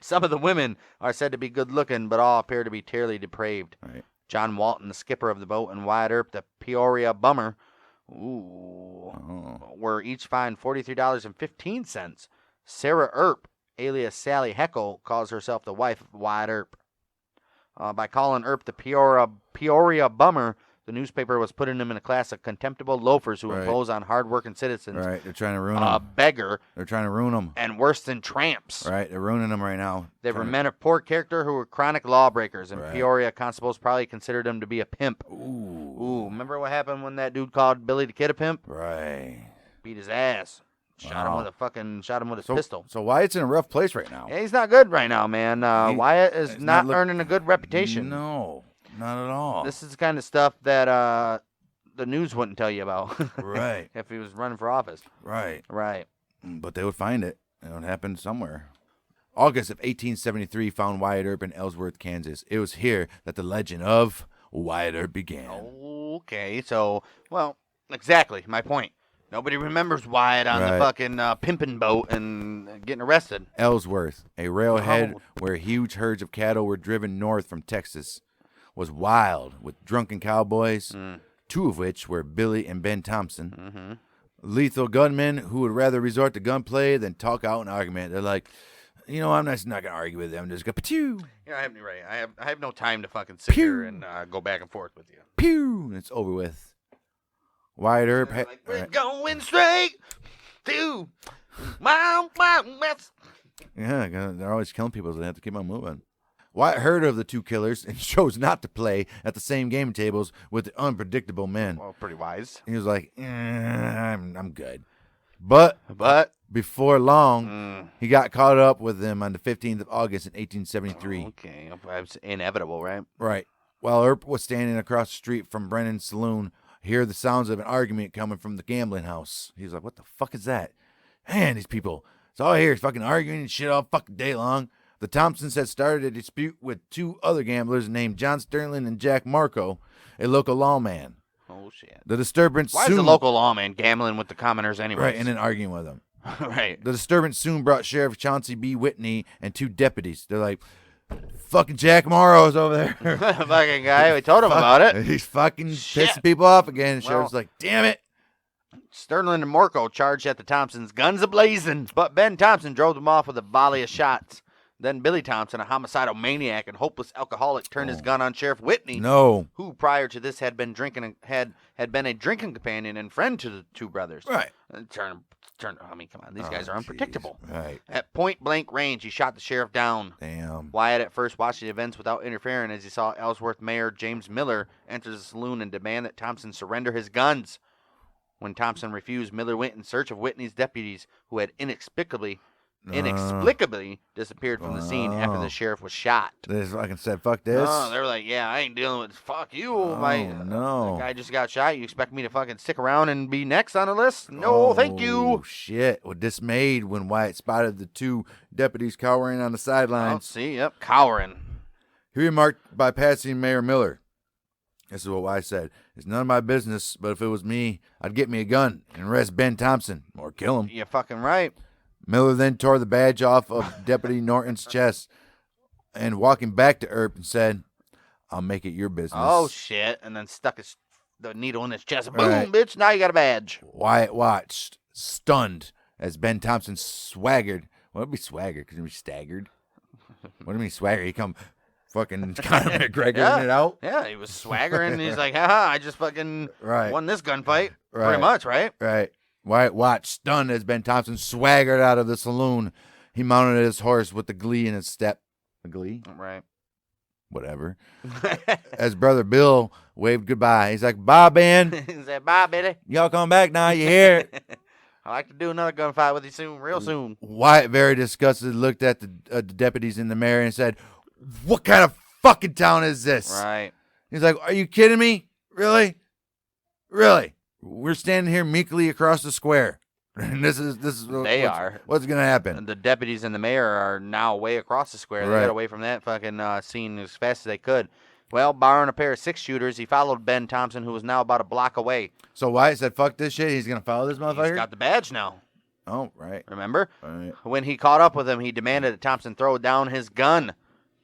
some of the women are said to be good-looking, but all appear to be terribly depraved. Right. John Walton, the skipper of the boat, and Wyatt Earp, the Peoria bummer, were each fined $43.15. Sarah Earp, alias Sally Heckle, calls herself the wife of Wyatt Earp. By calling Earp the Peoria bummer, the newspaper was putting him in a class of contemptible loafers who impose on hard-working citizens. Right, they're trying to ruin him. A beggar. They're trying to ruin him. And worse than tramps. Right, they're ruining them right now. They were men of poor character who were chronic lawbreakers, and Peoria constables probably considered him to be a pimp. Ooh, remember what happened when that dude called Billy the Kid a pimp? Right. Beat his ass. Shot him with a pistol. So Wyatt's in a rough place right now. Yeah, he's not good right now, man. Wyatt is not earning a good reputation. No, not at all. This is the kind of stuff that the news wouldn't tell you about. Right. If he was running for office. Right. Right. But they would find it. It would happen somewhere. August of 1873 found Wyatt Earp in Ellsworth, Kansas. It was here that the legend of Wyatt Earp began. Okay, so, well, exactly my point. Nobody remembers Wyatt on the fucking pimping boat and getting arrested. Ellsworth, a railhead where huge herds of cattle were driven north from Texas, was wild with drunken cowboys, 2 of which were Billy and Ben Thompson. Lethal gunmen who would rather resort to gunplay than talk out an argument. They're like, you know, I'm just not going to argue with them. I'm just going to pew. Yeah, I have no time to fucking sit here and go back and forth with you. Pew! And it's over with. Wyatt Earp we're going straight to Wild West. Yeah, they're always killing people, so they have to keep on moving. Wyatt heard of the 2 killers and chose not to play at the same game tables with the unpredictable men. Well, pretty wise. He was like, I'm good. But before long, he got caught up with them on the 15th of August in 1873. Okay, it's inevitable, right? Right. While Earp was standing across the street from Brennan's saloon, hear the sounds of an argument coming from the gambling house. He was like, what the fuck is that? Man, these people, it's all here, fucking arguing and shit all fucking day long. The Thompsons had started a dispute with 2 other gamblers named John Sterling and Jack Marco, a local lawman. Oh, shit. The disturbance Why is the local lawman gambling with the commoners anyway? Right, and then arguing with them. Right. The disturbance soon brought Sheriff Chauncey B. Whitney and 2 deputies. They're like, fucking Jack Morrow's over there. Fucking guy. We told him about it. He's fucking pissing people off again. And Sheriff's like, damn it. Sterling and Morco charged at the Thompsons, guns a-blazing. But Ben Thompson drove them off with a volley of shots. Then Billy Thompson, a homicidal maniac and hopeless alcoholic, turned his gun on Sheriff Whitney, who prior to this had been had been a drinking companion and friend to the two brothers. Right. Turn. I mean, come on, these guys are unpredictable. Right. At point blank range, he shot the sheriff down. Damn. Wyatt at first watched the events without interfering as he saw Ellsworth Mayor James Miller enter the saloon and demand that Thompson surrender his guns. When Thompson refused, Miller went in search of Whitney's deputies, who had inexplicably disappeared from the scene after the sheriff was shot. They just fucking said, fuck this? No, they were like, yeah, I ain't dealing with fuck you. No. The guy just got shot. You expect me to fucking stick around and be next on the list? No, thank you. Oh, shit. Well, dismayed when Wyatt spotted the two deputies cowering on the sidelines. Cowering. He remarked by passing Mayor Miller. This is what Wyatt said. It's none of my business, but if it was me, I'd get me a gun and arrest Ben Thompson or kill him. You're fucking right. Miller then tore the badge off of Deputy Norton's chest and walking back to Earp and said, I'll make it your business. Oh, shit. And then stuck the needle in his chest. Boom, bitch. Now you got a badge. Wyatt watched, stunned, as Ben Thompson swaggered. What would be swaggered? Because he was staggered. What do you mean swagger? He come fucking Conor McGregor it out? Yeah, he was swaggering. He's like, haha, I just fucking won this gunfight. Right. Pretty much, right? Right. Wyatt watched, stunned, as Ben Thompson swaggered out of the saloon. He mounted his horse with the glee in his step. A glee? Right. Whatever. As Brother Bill waved goodbye. He's like, bye, Ben. He said, bye, Billy. Y'all come back now, you hear? I'd like to do another gunfight with you real soon. Wyatt, very disgusted, looked at the deputies in the mayor and said, what kind of fucking town is this? Right. He's like, are you kidding me? Really? Really? We're standing here meekly across the square. And this is what's going to happen. And the deputies and the mayor are now way across the square. They got away from that fucking scene as fast as they could. Well, borrowing a pair of 6-shooters, he followed Ben Thompson, who was now about a block away. So Wyatt said, fuck this shit. He's going to follow this motherfucker? He's got the badge now. Oh, right. Remember? Right. When he caught up with him, he demanded that Thompson throw down his gun.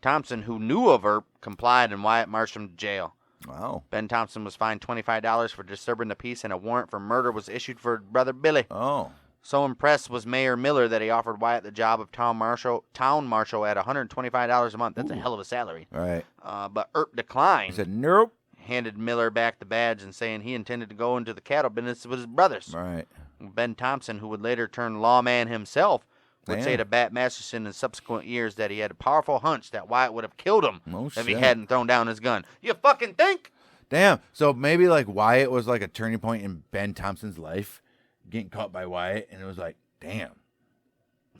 Thompson, who knew of Earp, complied, and Wyatt marched him to jail. Wow. Ben Thompson was fined $25 for disturbing the peace, and a warrant for murder was issued for Brother Billy. Oh. So impressed was Mayor Miller that he offered Wyatt the job of town marshal at $125 a month. That's a hell of a salary. Right. But Earp declined. He said, nope. Handed Miller back the badge and saying he intended to go into the cattle business with his brothers. Right. Ben Thompson, who would later turn lawman himself, would say to Bat Masterson in subsequent years that he had a powerful hunch that Wyatt would have killed him if he hadn't thrown down his gun. You fucking think? Damn. So maybe like Wyatt was like a turning point in Ben Thompson's life, getting caught by Wyatt, and it was like, damn.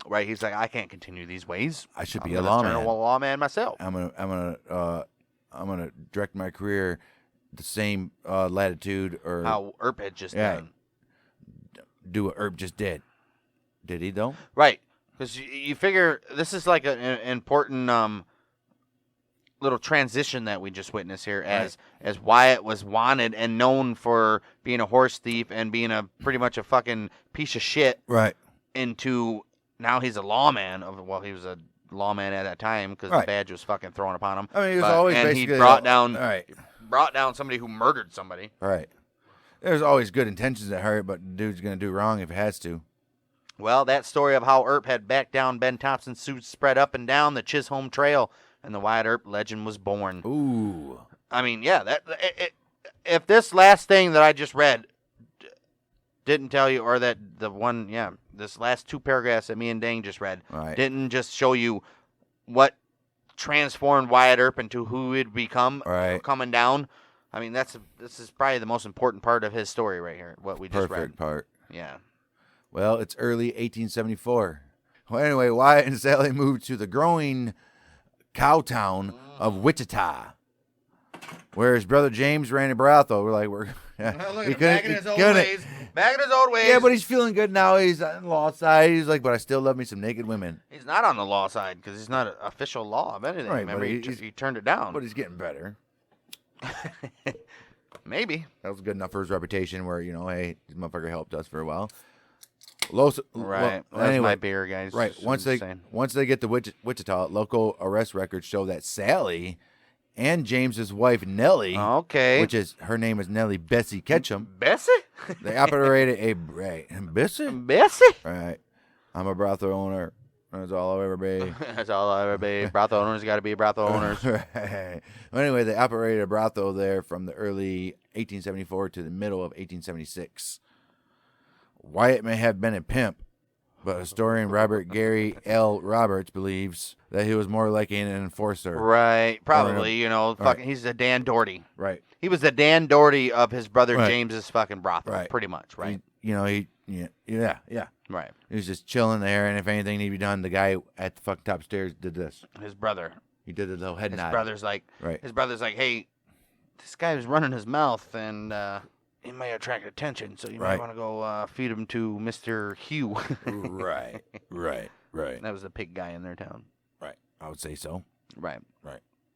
Right. He's like, I can't continue these ways. I should be a lawman. I'm a lawman myself. I'm gonna direct my career the same latitude or how Earp had just done. Do what Earp just did. Did he though? Right. Because you figure this is like an important little transition that we just witnessed here as Wyatt was wanted and known for being a horse thief and being a pretty much a fucking piece of shit. Right. Into now he's a lawman. He was a lawman at that time because the badge was fucking thrown upon him. I mean, he was always and basically he brought down somebody who murdered somebody. Right. There's always good intentions at heart, but the dude's gonna do wrong if he has to. Well, that story of how Earp had backed down Ben Thompson's suits spread up and down the Chisholm Trail, and the Wyatt Earp legend was born. Ooh. I mean, yeah, if this last thing that I just read didn't tell you, or that this last 2 paragraphs that me and Dang just read didn't just show you what transformed Wyatt Earp into who he'd become coming down. I mean, this is probably the most important part of his story right here, what we just read. Perfect part. Yeah. Well, it's early 1874. Well, anyway, Wyatt and Sally moved to the growing cow town of Wichita, where his brother James ran a brothel. Back in his old ways. Yeah, but he's feeling good now. He's on the law side. He's like, but I still love me some naked women. He's not on the law side because he's not an official law of anything. Right, remember, he turned it down. But he's getting better. Maybe. That was good enough for his reputation where, hey, this motherfucker helped us for a while. Right. That's my beer, guys. Right. Once they get to Wichita, local arrest records show that Sally and James's wife Nellie, her name is Nellie Bessie Ketchum. Bessie? They operated Bessie? Bessie? Right. I'm a brothel owner. That's all I'll ever be. That's all I'll ever be. Brothel owners got to be brothel owners. Right. Well, anyway, they operated a brothel there from the early 1874 to the middle of 1876. Wyatt may have been a pimp, but historian Robert Gary L. Roberts believes that he was more like an enforcer. Right. Probably, fucking, he's the Dan Doherty. Right. He was the Dan Doherty of his brother James's fucking brothel, pretty much, right? Yeah. Right. He was just chilling there, and if anything needed to be done, the guy at the fucking top stairs did this. His brother. He did the little head nod. His brother's like, hey, this guy was running his mouth, and he may attract attention, so you might want to go feed him to Mr. Hugh. Right. That was the pig guy in their town. Right. I would say so. Right.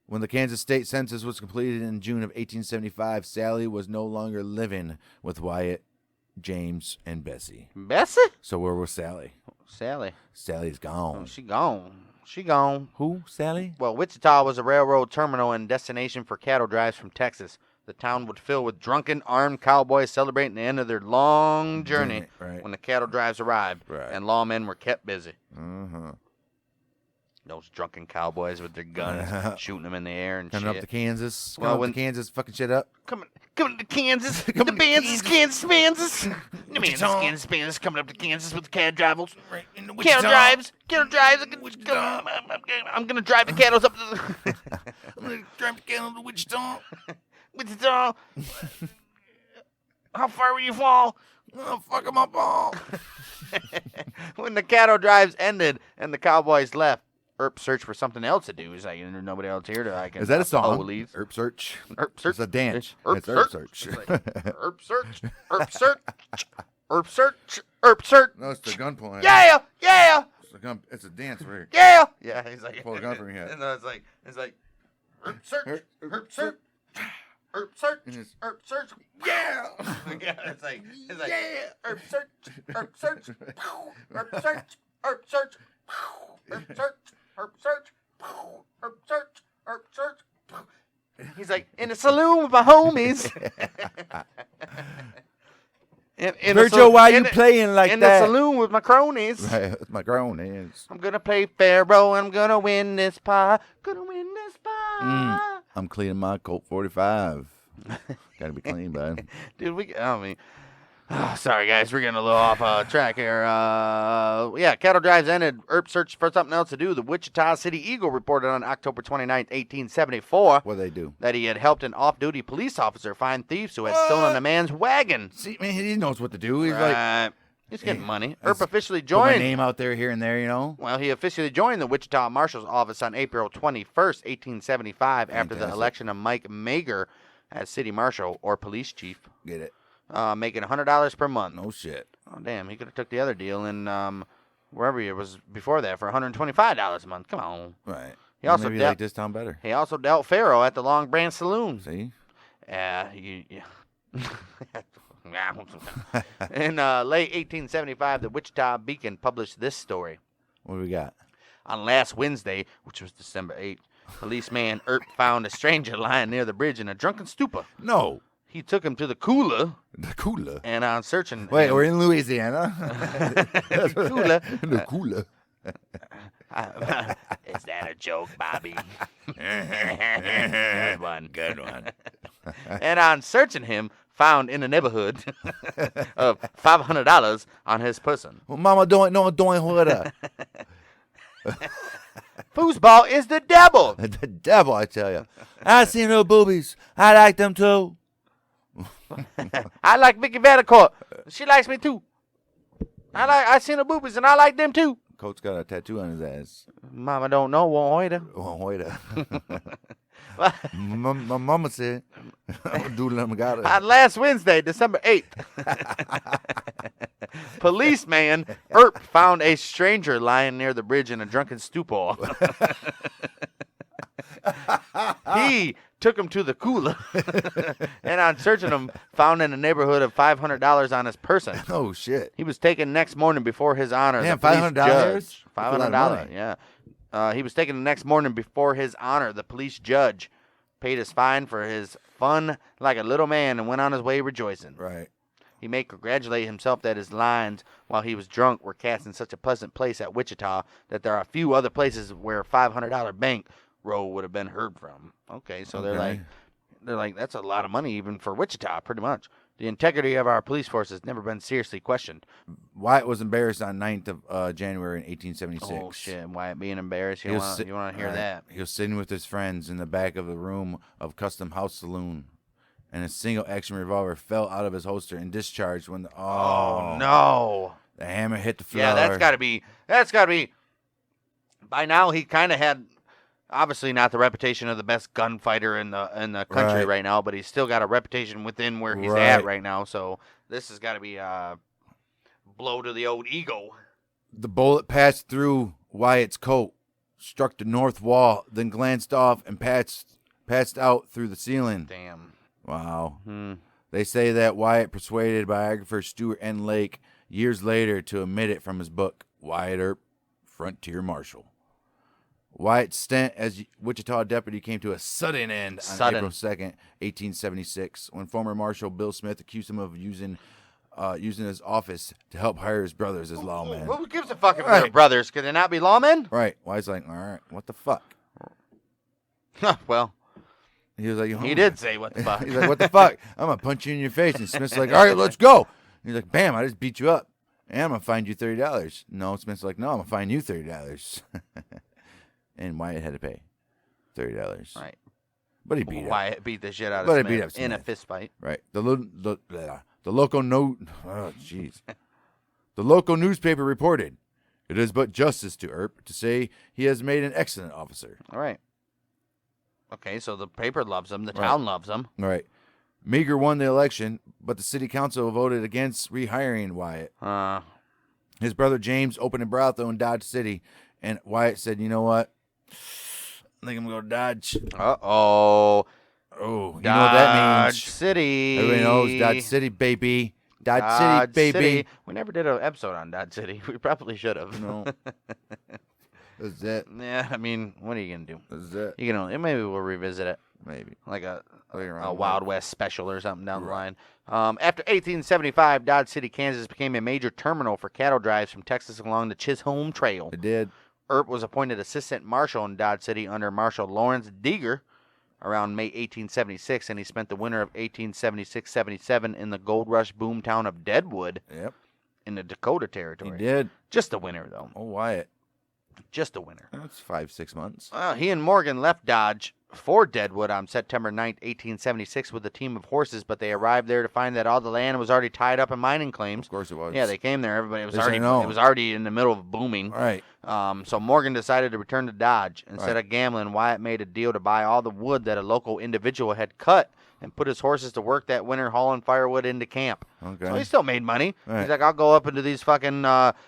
When the Kansas State Census was completed in June of 1875, Sally was no longer living with Wyatt, James, and Bessie. Bessie? So where was Sally? Sally's gone. Oh, she gone. Who? Sally? Well, Wichita was a railroad terminal and destination for cattle drives from Texas. The town would fill with drunken, armed cowboys celebrating the end of their long journey when the cattle drives arrived, and lawmen were kept busy. Those drunken cowboys with their guns, shooting them in the air and coming shit. Up to Kansas. Coming up to Kansas, fucking shit up. Coming to Kansas. The Kansas. The Kansas coming up to Kansas with the cattle drivers. Cattle drives. I'm going to drive the cattle up to the... I'm going to drive the cattle to Wichita. Wichita. How far will you fall? Oh, fuck him up all. When the cattle drives ended and the cowboys left, Earp searched for something else to do. He's like, there's nobody else here to Is that a song? Police. Earp search. Earp search. It's a dance. Earp Earp search. Earp search. Earp search. Earp search. Earp search. No, it's the gun pulling. Yeah. It's the gun. It's a dance right here. Yeah. He's like, pull the gun from your head. And it's like, Earp search. Earp search. Earp search. Earp search. Yeah. It's like Earp search. Earp search. Earp search. Earp search. Earp search. Earp search. Earp search. Earp search. He's like, in a saloon with my homies. Virgil, why you playing like that? In the saloon with my cronies. Right, with my cronies. I'm gonna play Pharaoh and I'm gonna win this pie. I'm cleaning my Colt 45. Gotta be clean, bud. Dude, sorry guys, we're getting a little off track here. Cattle drives ended. Earp searched for something else to do. The Wichita City Eagle reported on October 29th, 1874. What'd they do? That he had helped an off-duty police officer find thieves who had stolen a man's wagon. See, man, he knows what to do. He's he's getting money. Earp officially joined. Put my name out there, here and there, Well, he officially joined the Wichita Marshal's Office on April 21st, 1875, after the election of Mike Mager as city marshal or police chief. Get it? Making $100 per month. No shit. Oh, damn. He could have took the other deal in wherever he was before that for $125 a month. Come on. Right. He also maybe like this town better. He also dealt faro at the Long Branch Saloon. See? Yeah. In late 1875, the Wichita Beacon published this story. What do we got? On last Wednesday, which was December 8th, policeman Earp found a stranger lying near the bridge in a drunken stupor. No. He took him to the cooler. The cooler? And on searching... Wait, we're in Louisiana? Cooler. The cooler. Is that a joke, Bobby? Good one. Good one. And on searching him, found in the neighborhood of $500 on his person. Well, Mama doing what? Foosball is the devil. The devil, I tell you. I seen her boobies. I like them too. I like Vicky Vandercourt. She likes me too. I seen her boobies and I like them too. Coach got a tattoo on his ass. Mama don't know, won't hoida. My mama said, got it. On last Wednesday, December 8th, policeman Earp found a stranger lying near the bridge in a drunken stupor. He took him to the cooler, and on searching him, found in the neighborhood of $500 on his person. Oh, shit. He was taken next morning before his honor. Damn, $500? $500, yeah. He was taken the next morning before his honor. The police judge paid his fine for his fun like a little man and went on his way rejoicing. Right. He may congratulate himself that his lines while he was drunk were cast in such a pleasant place at Wichita that there are a few other places where a $500 bank roll would have been heard from. Okay, so they're like, that's a lot of money even for Wichita, pretty much. The integrity of our police force has never been seriously questioned. Wyatt was embarrassed on 9th of January in 1876. Oh, shit. Wyatt being embarrassed. You want to hear that. He was sitting with his friends in the back of the room of Custom House Saloon, and a single-action revolver fell out of his holster and discharged when Oh, no. The hammer hit the floor. Yeah, that's got to be. By now, he kind of had... Obviously not the reputation of the best gunfighter in the country right now, but he's still got a reputation within where he's at right now. So this has got to be a blow to the old ego. The bullet passed through Wyatt's coat, struck the north wall, then glanced off and passed out through the ceiling. Damn. Wow. They say that Wyatt persuaded biographer Stuart N. Lake years later to omit it from his book, Wyatt Earp, Frontier Marshal. Wyatt's stint as Wichita deputy came to a sudden end on April 2nd, 1876, when former Marshal Bill Smith accused him of using his office to help hire his brothers as lawmen. Who gives a fuck if they're brothers? Could they not be lawmen? Right. Wyatt's like, all right, what the fuck? Well, he was like, he did say what the fuck. He's like, what the fuck? I'm going to punch you in your face. And Smith's like, all right, let's go. He's like, bam, I just beat you up. And I'm going to fine you $30. No, Smith's like, no, I'm going to fine you $30. And Wyatt had to pay $30. Right. But he beat him. Wyatt beat the shit out of Smith in a fist fight. Right. The local The local newspaper reported, it is but justice to Earp to say he has made an excellent officer. All right. Okay, so the paper loves him. The town loves him. All right. Meager won the election, but the city council voted against rehiring Wyatt. His brother James opened a brothel in Dodge City, and Wyatt said, you know what? I think I'm going to go to Dodge. Uh-oh. Oh, you know what that means. Dodge City. Everybody knows Dodge City, baby. Dodge City, baby. City. We never did an episode on Dodge City. We probably should have. No. That's it. Yeah, I mean, what are you going to do? That's it. You know, maybe we'll revisit it. Maybe. Like a Wild West special or something down the line. After 1875, Dodge City, Kansas became a major terminal for cattle drives from Texas along the Chisholm Trail. It did. Earp was appointed assistant marshal in Dodge City under Marshal Lawrence Deeger around May 1876, and he spent the winter of 1876-77 in the gold rush boom town of Deadwood in the Dakota Territory. He did. Just the winter, though. Oh, Wyatt. Just the winter. That's 5-6 months. He and Morgan left Dodge for Deadwood on September 9th, 1876 with a team of horses, but they arrived there to find that all the land was already tied up in mining claims. Of course it was. Yeah, they came there. Everybody was already in the middle of booming. Right. So Morgan decided to return to Dodge. Instead of gambling, Wyatt made a deal to buy all the wood that a local individual had cut and put his horses to work that winter hauling firewood into camp. Okay. So he still made money. Right. He's like, I'll go up into these fucking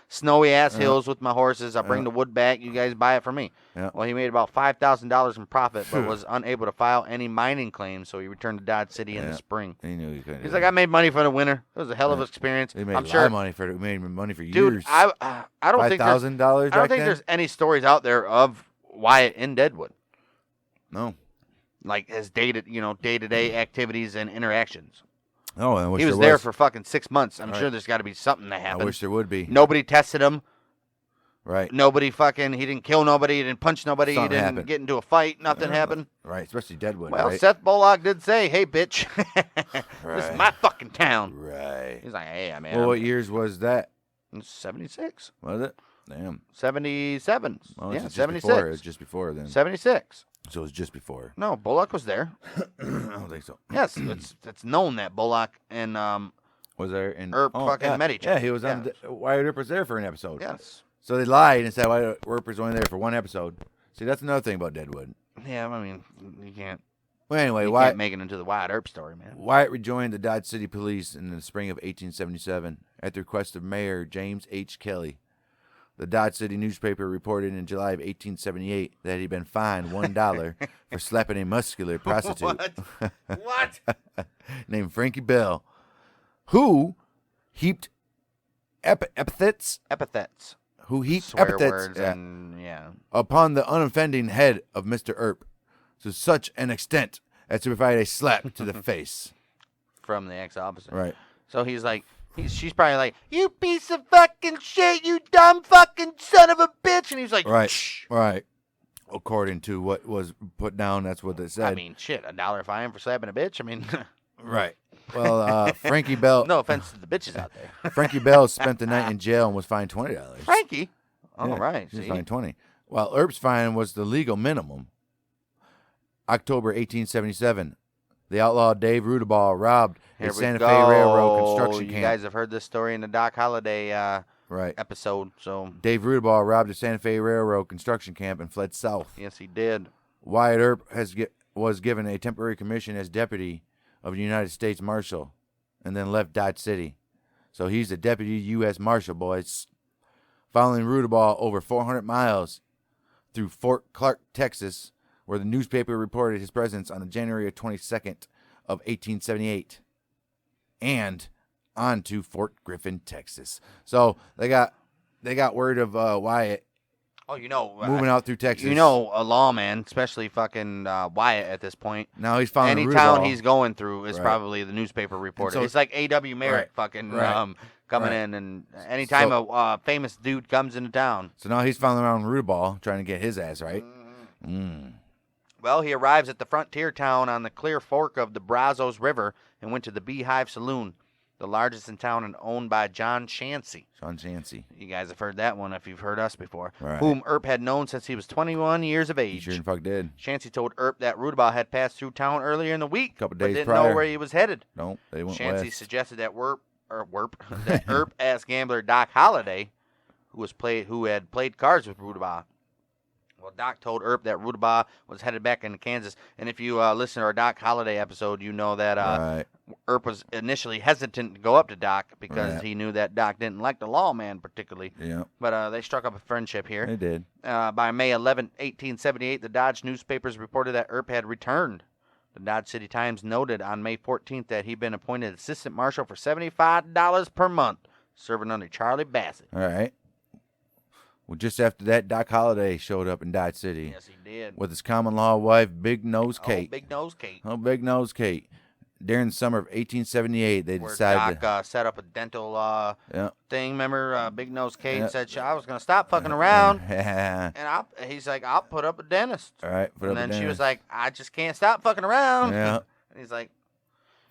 snowy-ass hills with my horses. I'll bring the wood back. You guys buy it for me. Yeah. Well, he made about $5,000 in profit, but was unable to file any mining claims, so he returned to Dodge City in the spring. He knew he couldn't. He's like, I made money for the winter. It was a hell of an experience. He made I'm a sure lot of money for it. He made money for years. Dude, I don't think $5,000 I don't think there's any stories out there of Wyatt in Deadwood. No. Like his day-to-day activities and interactions. No, I wish he was there for fucking 6 months. I'm sure there's got to be something that happened. I wish there would be. Nobody tested him. Right. Nobody fucking, he didn't kill nobody. He didn't punch nobody. Something he didn't happened. get into a fight. Nothing happened. Right, especially Deadwood. Well, right? Seth Bullock did say, hey, bitch, this is my fucking town. Right. He's like, hey, man. Well, what years was that? 76. Was it? Damn. 77. Well, yeah, just 76. Before. It was just before then. 76. So it was just before. No, Bullock was there. I don't think so. Yes, it's known that Bullock and was there in Earp fucking met each other. Yeah, he was on. Wyatt Earp was there for an episode. Yes. So they lied and said Wyatt Earp was only there for one episode. See, that's another thing about Deadwood. Yeah, I mean, you can't. Well, anyway, you can't make it into the Wyatt Earp story, man. Wyatt rejoined the Dodge City Police in the spring of 1877 at the request of Mayor James H. Kelly. The Dodge City newspaper reported in July of 1878 that he'd been fined $1 for slapping a muscular prostitute. What? Named Frankie Bell, who heaped epithets. Who heaped Swear epithets words upon the unoffending head of Mr. Earp to such an extent as to provide a slap to the face. From the ex-officer. Right. So he's like, she's probably like, you piece of fucking shit, you dumb fucking son of a bitch. And he's like, right, shh. right. According to what was put down, that's what they said. I mean, shit, $1 fine for slapping a bitch. I mean, right. Well, Frankie Bell. No offense to the bitches out there. Frankie Bell spent the night in jail and was fined $20. Frankie? All yeah, right. He was fined $20. While Earp's fine was the legal minimum. October 1877, the outlaw Dave Rudaball robbed a Santa Fe Railroad construction camp. You guys have heard this story in the Doc Holliday right. episode. So Dave Rudaball robbed a Santa Fe Railroad construction camp and fled south. Yes, he did. Wyatt Earp was given a temporary commission as deputy of the United States Marshal and then left Dodge City. So he's a deputy U.S. Marshal, boys. Following Rudaball over 400 miles through Fort Clark, Texas, where the newspaper reported his presence on the January 22nd of 1878, and on to Fort Griffin, Texas. So they got word of Wyatt. Oh, moving out through Texas. A lawman, especially fucking Wyatt at this point. Now he's following any Rudaball. Town he's going through is probably the newspaper reporter. So it's like A.W. Merritt fucking coming in, and anytime a famous dude comes into town. So now he's following around Rudaball, trying to get his ass right. Well, he arrives at the frontier town on the Clear Fork of the Brazos River and went to the Beehive Saloon, the largest in town and owned by John Chansey. John Chansey. You guys have heard that one if you've heard us before. Right. Whom Earp had known since he was 21 years of age. He sure the fuck did. Chansey told Earp that Rudaball had passed through town earlier in the week, couple days but didn't prior. know where he was headed. Nope, they went Chansey west. suggested that that Earp asked gambler Doc Holliday, who had played cards with Rudaball. Well, Doc told Earp that Rudaball was headed back into Kansas. And if you listen to our Doc Holliday episode, you know that Earp was initially hesitant to go up to Doc because he knew that Doc didn't like the lawman particularly. Yeah. But they struck up a friendship here. They did. By May 11, 1878, the Dodge newspapers reported that Earp had returned. The Dodge City Times noted on May 14th that he'd been appointed assistant marshal for $75 per month, serving under Charlie Bassett. All right. Well, just after that, Doc Holliday showed up in Dodge City. Yes, he did. With his common law wife, Big Nose Kate. Big Nose Kate. Oh, Big Nose Kate. During the summer of 1878, they decided Doc set up a dental thing. Remember, Big Nose Kate said, I was going to stop fucking around. And he's like, I'll put up a dentist. All right. And then she was like, I just can't stop fucking around. Yeah. And he's like,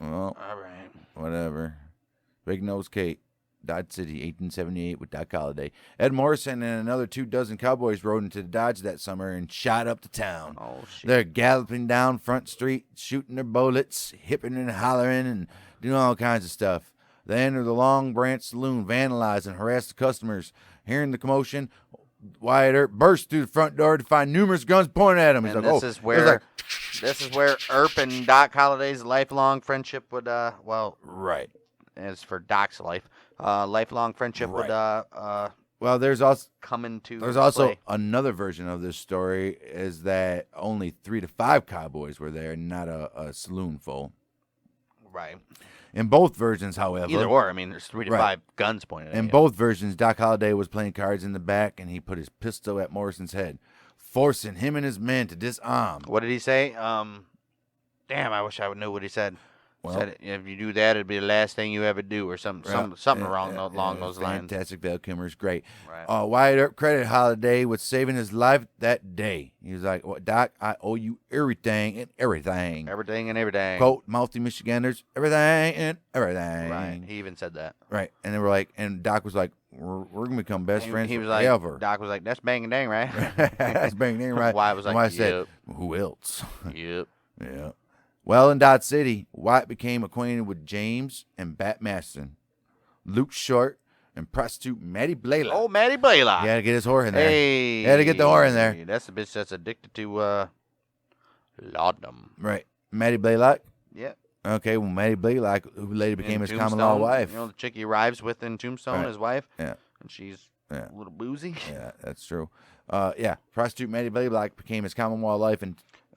well, all right. Whatever. Big Nose Kate. Dodge City, 1878, with Doc Holliday. Ed Morrison and another 24 cowboys rode into the Dodge that summer and shot up the town. Oh, shit. They're galloping down Front Street, shooting their bullets, hipping and hollering, and doing all kinds of stuff. They enter the Long Branch Saloon, vandalize and harass the customers. Hearing the commotion, Wyatt Earp burst through the front door to find numerous guns pointed at him. He's and like, this is where Earp and Doc Holliday's lifelong friendship would, right. As for Doc's lifelong friendship would well, there's also play. Another version of this story is that only 3 to 5 cowboys were there, not a saloon full. Right. In both versions, however, either or. I mean, there's 3 to 5 guns pointed at you. In both versions, Doc Holliday was playing cards in the back, and he put his pistol at Morrison's head, forcing him and his men to disarm. What did he say? Damn, I wish I would know what he said. Well, said if you do that, it'd be the last thing you ever do, or something along those lines. Fantastic. Val Kilmer's great. Right. Wyatt Earp credited Holliday with saving his life that day. He was like, well, Doc, I owe you everything and everything. Everything and everything. Quote, Multi Michiganders, everything and everything. Right. He even said that. Right. And they were like, and Doc was like, we're going to become best friends he was forever. Like, Doc was like, that's bang and dang, right? That's bang and dang, right? Wyatt was like, Wyatt said, who else? Yep. Yeah. Well, in Dodge City, Wyatt became acquainted with James and Bat Maston, Luke Short, and prostitute Mattie Blaylock. Oh, Mattie Blaylock. He had to get his whore in there. Hey. He had to get the whore in there. That's the bitch that's addicted to laudanum. Right. Mattie Blaylock? Yeah. Okay, well, Mattie Blaylock, who later became his common law wife. You know, the chick he arrives with in Tombstone, his wife? Yeah. And she's a little boozy. Yeah, that's true. Prostitute Mattie Blaylock became his common law wife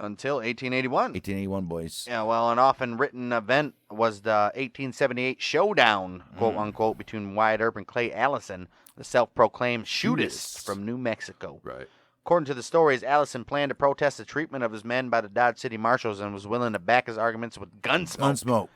until 1881. 1881, boys. Yeah, well, an often written event was the 1878 showdown, quote unquote, between Wyatt Earp and Clay Allison, the self-proclaimed shootist from New Mexico. Right. According to the stories, Allison planned to protest the treatment of his men by the Dodge City Marshals and was willing to back his arguments with Gunsmoke.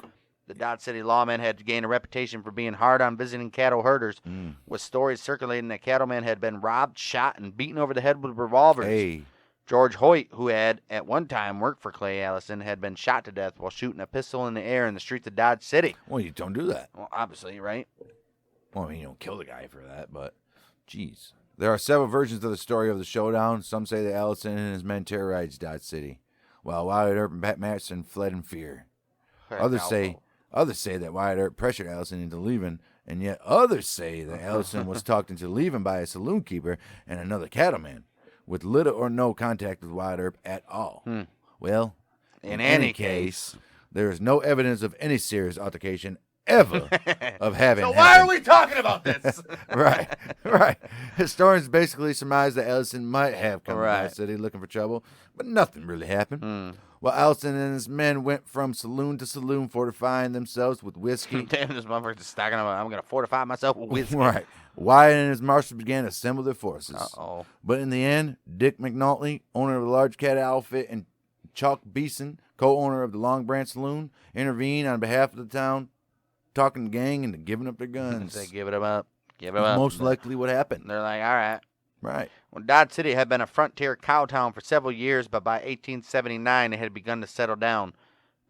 The Dodge City lawman had gained a reputation for being hard on visiting cattle herders, with stories circulating that cattlemen had been robbed, shot, and beaten over the head with revolvers. Hey. George Hoyt, who had at one time worked for Clay Allison, had been shot to death while shooting a pistol in the air in the streets of Dodge City. Well, you don't do that. Well, obviously, right? Well, I mean, you don't kill the guy for that, but jeez. There are several versions of the story of the showdown. Some say that Allison and his men terrorized Dodge City, while Wyatt Earp and Pat Matson fled in fear. Others say that Wyatt Earp pressured Allison into leaving, and yet others say that Allison was talked into leaving by a saloon keeper and another cattleman, with little or no contact with Wyatt Earp at all. Well, in any case, there is no evidence of any serious altercation ever of having So why are we talking about this? Right. Historians basically surmise that Allison might have come to Dodge City looking for trouble, but nothing really happened. While Allison and his men went from saloon to saloon fortifying themselves with whiskey. Damn, this motherfucker's stacking up. I'm going to fortify myself with whiskey. Right. Wyatt and his marshals began to assemble their forces. Uh-oh. But in the end, Dick McNulty, owner of the Large Cat Outfit, and Chalk Beeson, co-owner of the Long Branch Saloon, intervened on behalf of the town, talking the gang into giving up their guns. They give it up. Give it up. Most likely what happened. They're like, all right. Right. Well, Dodge City had been a frontier cow town for several years, but by 1879 it had begun to settle down.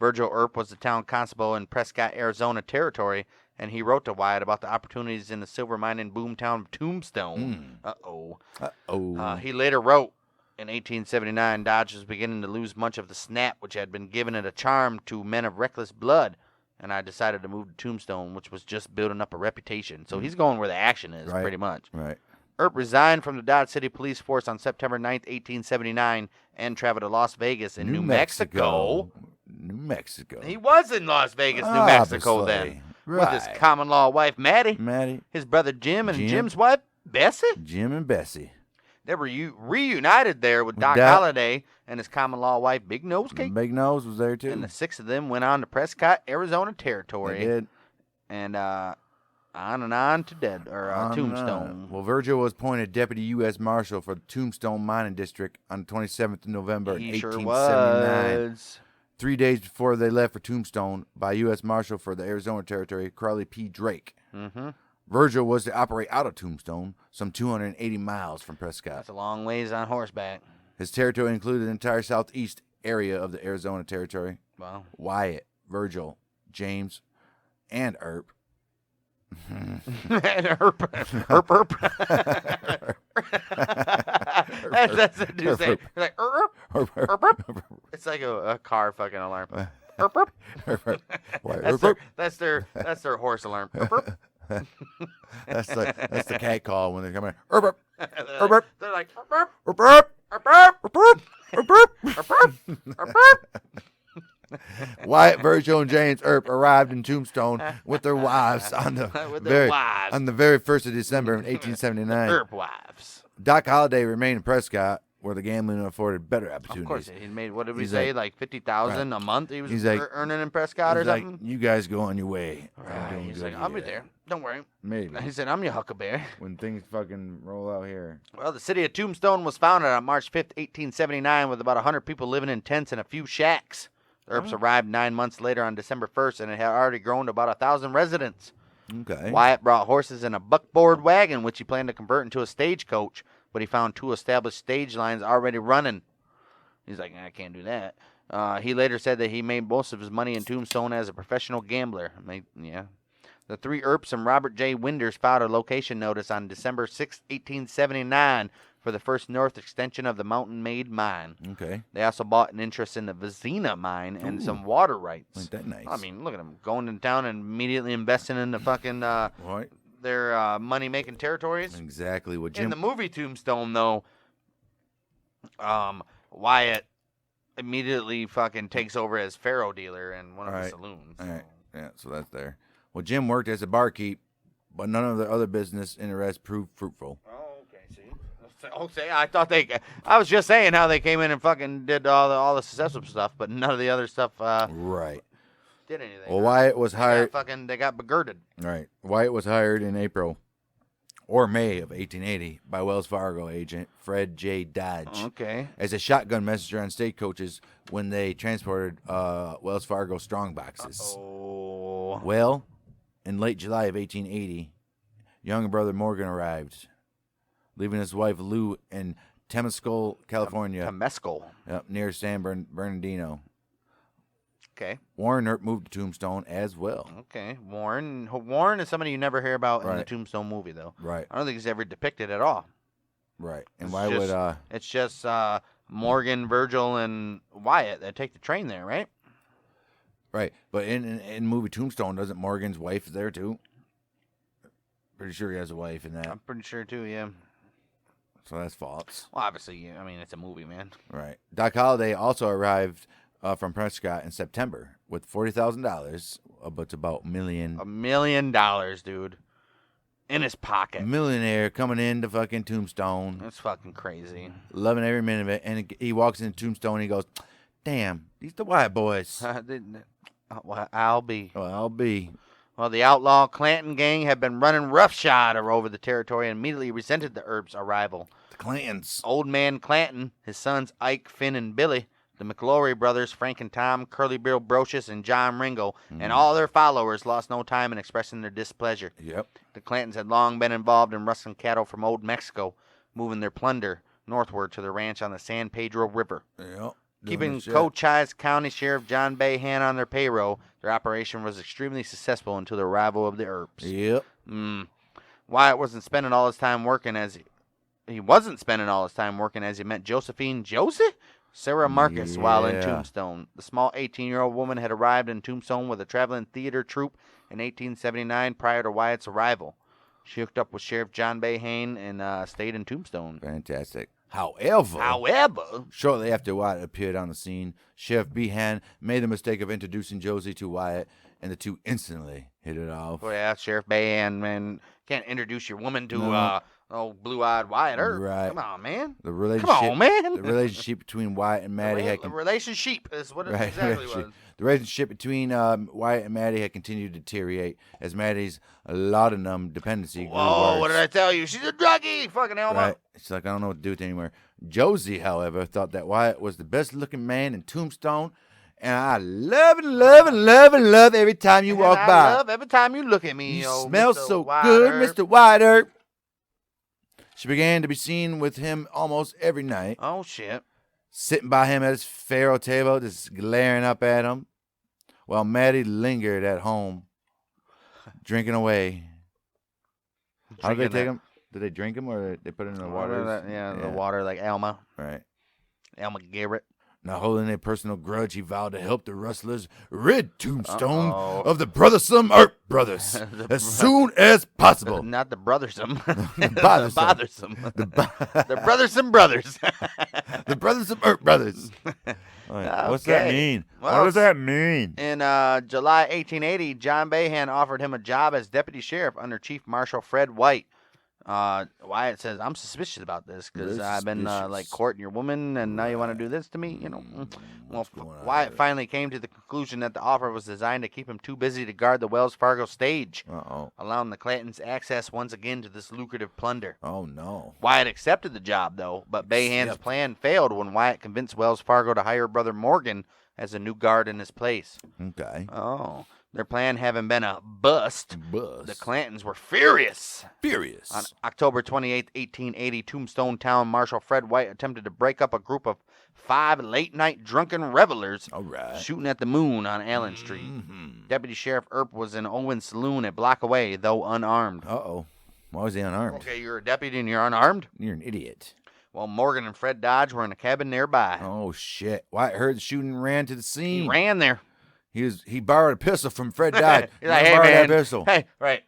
Virgil Earp was the town constable in Prescott, Arizona territory, and he wrote to Wyatt about the opportunities in the silver mining boomtown of Tombstone. He later wrote, in 1879, Dodge was beginning to lose much of the snap which had been given it a charm to men of reckless blood, and I decided to move to Tombstone, which was just building up a reputation. So he's going where the action is, pretty much. Right. Earp resigned from the Dodge City Police Force on September 9th, 1879, and traveled to Las Vegas in New Mexico. He was in Las Vegas, New Mexico then, with his common-law wife, Maddie, his brother Jim, and Jim's wife, Bessie. Jim and Bessie. They were reunited there with Doc Holliday and his common-law wife, Big Nose Cake. Big Nose was there, too. And the six of them went on to Prescott, Arizona territory. They did. And on and on to Tombstone. Well, Virgil was appointed Deputy U.S. Marshal for the Tombstone Mining District on the 27th of November in 1879. Was. 3 days before they left for Tombstone, by U.S. Marshal for the Arizona Territory, Crowley P. Drake. Virgil was to operate out of Tombstone, some 280 miles from Prescott. That's a long ways on horseback. His territory included the entire southeast area of the Arizona Territory. Wow. Wyatt, Virgil, James, and Earp. And Earp. That's the dude saying. Like, Earp. It's like a car fucking alarm. Earp. That's their horse alarm. Earp. That's the cat call when they come in. Earp. They're like, Wyatt, Virgil, and James Earp arrived in Tombstone with their wives on the very 1st of December of 1879. Earp wives. Doc Holliday remained in Prescott, where the gambling afforded better opportunities. Of course, he made, what did we say, like $50,000 a month he was earning in Prescott or something? Like, you guys go on your way. He's like, I'll be there. Don't worry. Maybe. He said, I'm your huckleberry. When things fucking roll out here. Well, the city of Tombstone was founded on March 5th, 1879, with about 100 people living in tents and a few shacks. The Earps arrived 9 months later on December 1st, and it had already grown to about 1,000 residents. Okay. Wyatt brought horses in a buckboard wagon, which he planned to convert into a stagecoach, but he found 2 established stage lines already running. He's like, I can't do that. He later said that he made most of his money in Tombstone as a professional gambler. The 3 Earps and Robert J. Winders filed a location notice on December 6, 1879, for the first north extension of the Mountain Maid mine. Okay. They also bought an interest in the Vizina mine and some water rights. Ain't that nice? I mean, look at them going to town and immediately investing in the fucking their money-making territories. Exactly what Jim. In the movie Tombstone, though, Wyatt immediately fucking takes over as faro dealer in one of the saloons. All right. Yeah, so that's there. Well, Jim worked as a barkeep, but none of the other business interests proved fruitful. Okay, I was just saying how they came in and fucking did all the successful stuff, but none of the other stuff did anything. Well, Wyatt was hired. They got begirded. Right. Wyatt was hired in April or May of 1880 by Wells Fargo agent Fred J. Dodge. Okay. As a shotgun messenger on stagecoaches when they transported Wells Fargo strong boxes. no. Well, in late July of 1880, younger brother Morgan arrived, leaving his wife Lou in Temescal, California. Temescal. Yep, near San Bernardino. Okay. Warren Earp moved to Tombstone as well. Okay. Warren is somebody you never hear about in the Tombstone movie, though. Right. I don't think he's ever depicted at all. Right. And It's just Morgan, Virgil, and Wyatt that take the train there, right? Right. But in the movie Tombstone, doesn't Morgan's wife there too? Pretty sure he has a wife in that. I'm pretty sure, too, yeah. So that's false. Well, obviously, I mean, it's a movie, man. Right. Doc Holliday also arrived from Prescott in September with $40,000, but it's about $1 million. $1 million, dude. In his pocket. A millionaire coming into fucking Tombstone. That's fucking crazy. Loving every minute of it. And he walks into Tombstone and he goes, damn, these the white boys. I'll be. Well, I'll be. Well, the outlaw Clanton gang had been running roughshod over the territory and immediately resented the Earps' arrival. The Clantons. Old man Clanton, his sons Ike, Finn, and Billy, the McLaury brothers, Frank and Tom, Curly Bill Brocious, and John Ringo, and all their followers lost no time in expressing their displeasure. Yep. The Clantons had long been involved in rustling cattle from Old Mexico, moving their plunder northward to the ranch on the San Pedro River. Yep. Keeping Cochise County Sheriff John Bayhan on their payroll, their operation was extremely successful until the arrival of the Earps. Yep. Wyatt wasn't spending all his time working as he met Josephine Sarah Marcus while in Tombstone. The small 18-year-old woman had arrived in Tombstone with a traveling theater troupe in 1879 prior to Wyatt's arrival. She hooked up with Sheriff John Bayhan and stayed in Tombstone. Fantastic. However, shortly after Wyatt appeared on the scene, Sheriff Behan made the mistake of introducing Josie to Wyatt, and the two instantly hit it off. Well, yeah, Sheriff Behan, man, can't introduce your woman to blue-eyed Wyatt Earp. Right. Come on, man. The relationship between Wyatt and Maddie the relationship is what it exactly was. The relationship between Wyatt and Maddie had continued to deteriorate as Maddie's laudanum dependency grew worse. What did I tell you? She's a druggie, fucking Elma. Right. She's like, I don't know what to do with it anymore. Josie, however, thought that Wyatt was the best-looking man in Tombstone, and I love and love and love and love every time you walk by. I love every time you look at me. You smell so good, Mr. Wyatt Earp. She began to be seen with him almost every night. Oh, shit. Sitting by him at his faro table, just glaring up at him, while Maddie lingered at home, drinking away. How did they take him? Did they drink him, or did they put it in the water? The water, like Alma. Right. Alma Garrett. Now, holding a personal grudge, he vowed to help the rustlers rid Tombstone of the brothersome Earp brothers as soon as possible. Not the brothersome. The bothersome. The brothersome brothers. The brothersome Earp brothers. What's that mean? Well, what does that mean? In July 1880, John Bayhan offered him a job as deputy sheriff under Chief Marshal Fred White. Wyatt says, I'm suspicious about this because I've been courting your woman, and now you want to do this to me, you know. Well, Wyatt finally came to the conclusion that the offer was designed to keep him too busy to guard the Wells Fargo stage, allowing the Clantons access once again to this lucrative plunder. Oh, no. Wyatt accepted the job, though, but Bayhan's plan failed when Wyatt convinced Wells Fargo to hire brother Morgan as a new guard in his place. Okay. Oh. Their plan having been a bust, the Clantons were furious. On October 28, 1880, Tombstone Town Marshal Fred White attempted to break up a group of 5 late-night drunken revelers shooting at the moon on Allen Street. Deputy Sheriff Earp was in Owen's saloon a block away, though unarmed. Uh-oh. Why was he unarmed? Okay, you're a deputy and you're unarmed? You're an idiot. Well, Morgan and Fred Dodge were in a cabin nearby. Oh, shit. White heard the shooting and ran to the scene. He ran there. He borrowed a pistol from Fred Dodge. He's like, hey, man. Hey, right.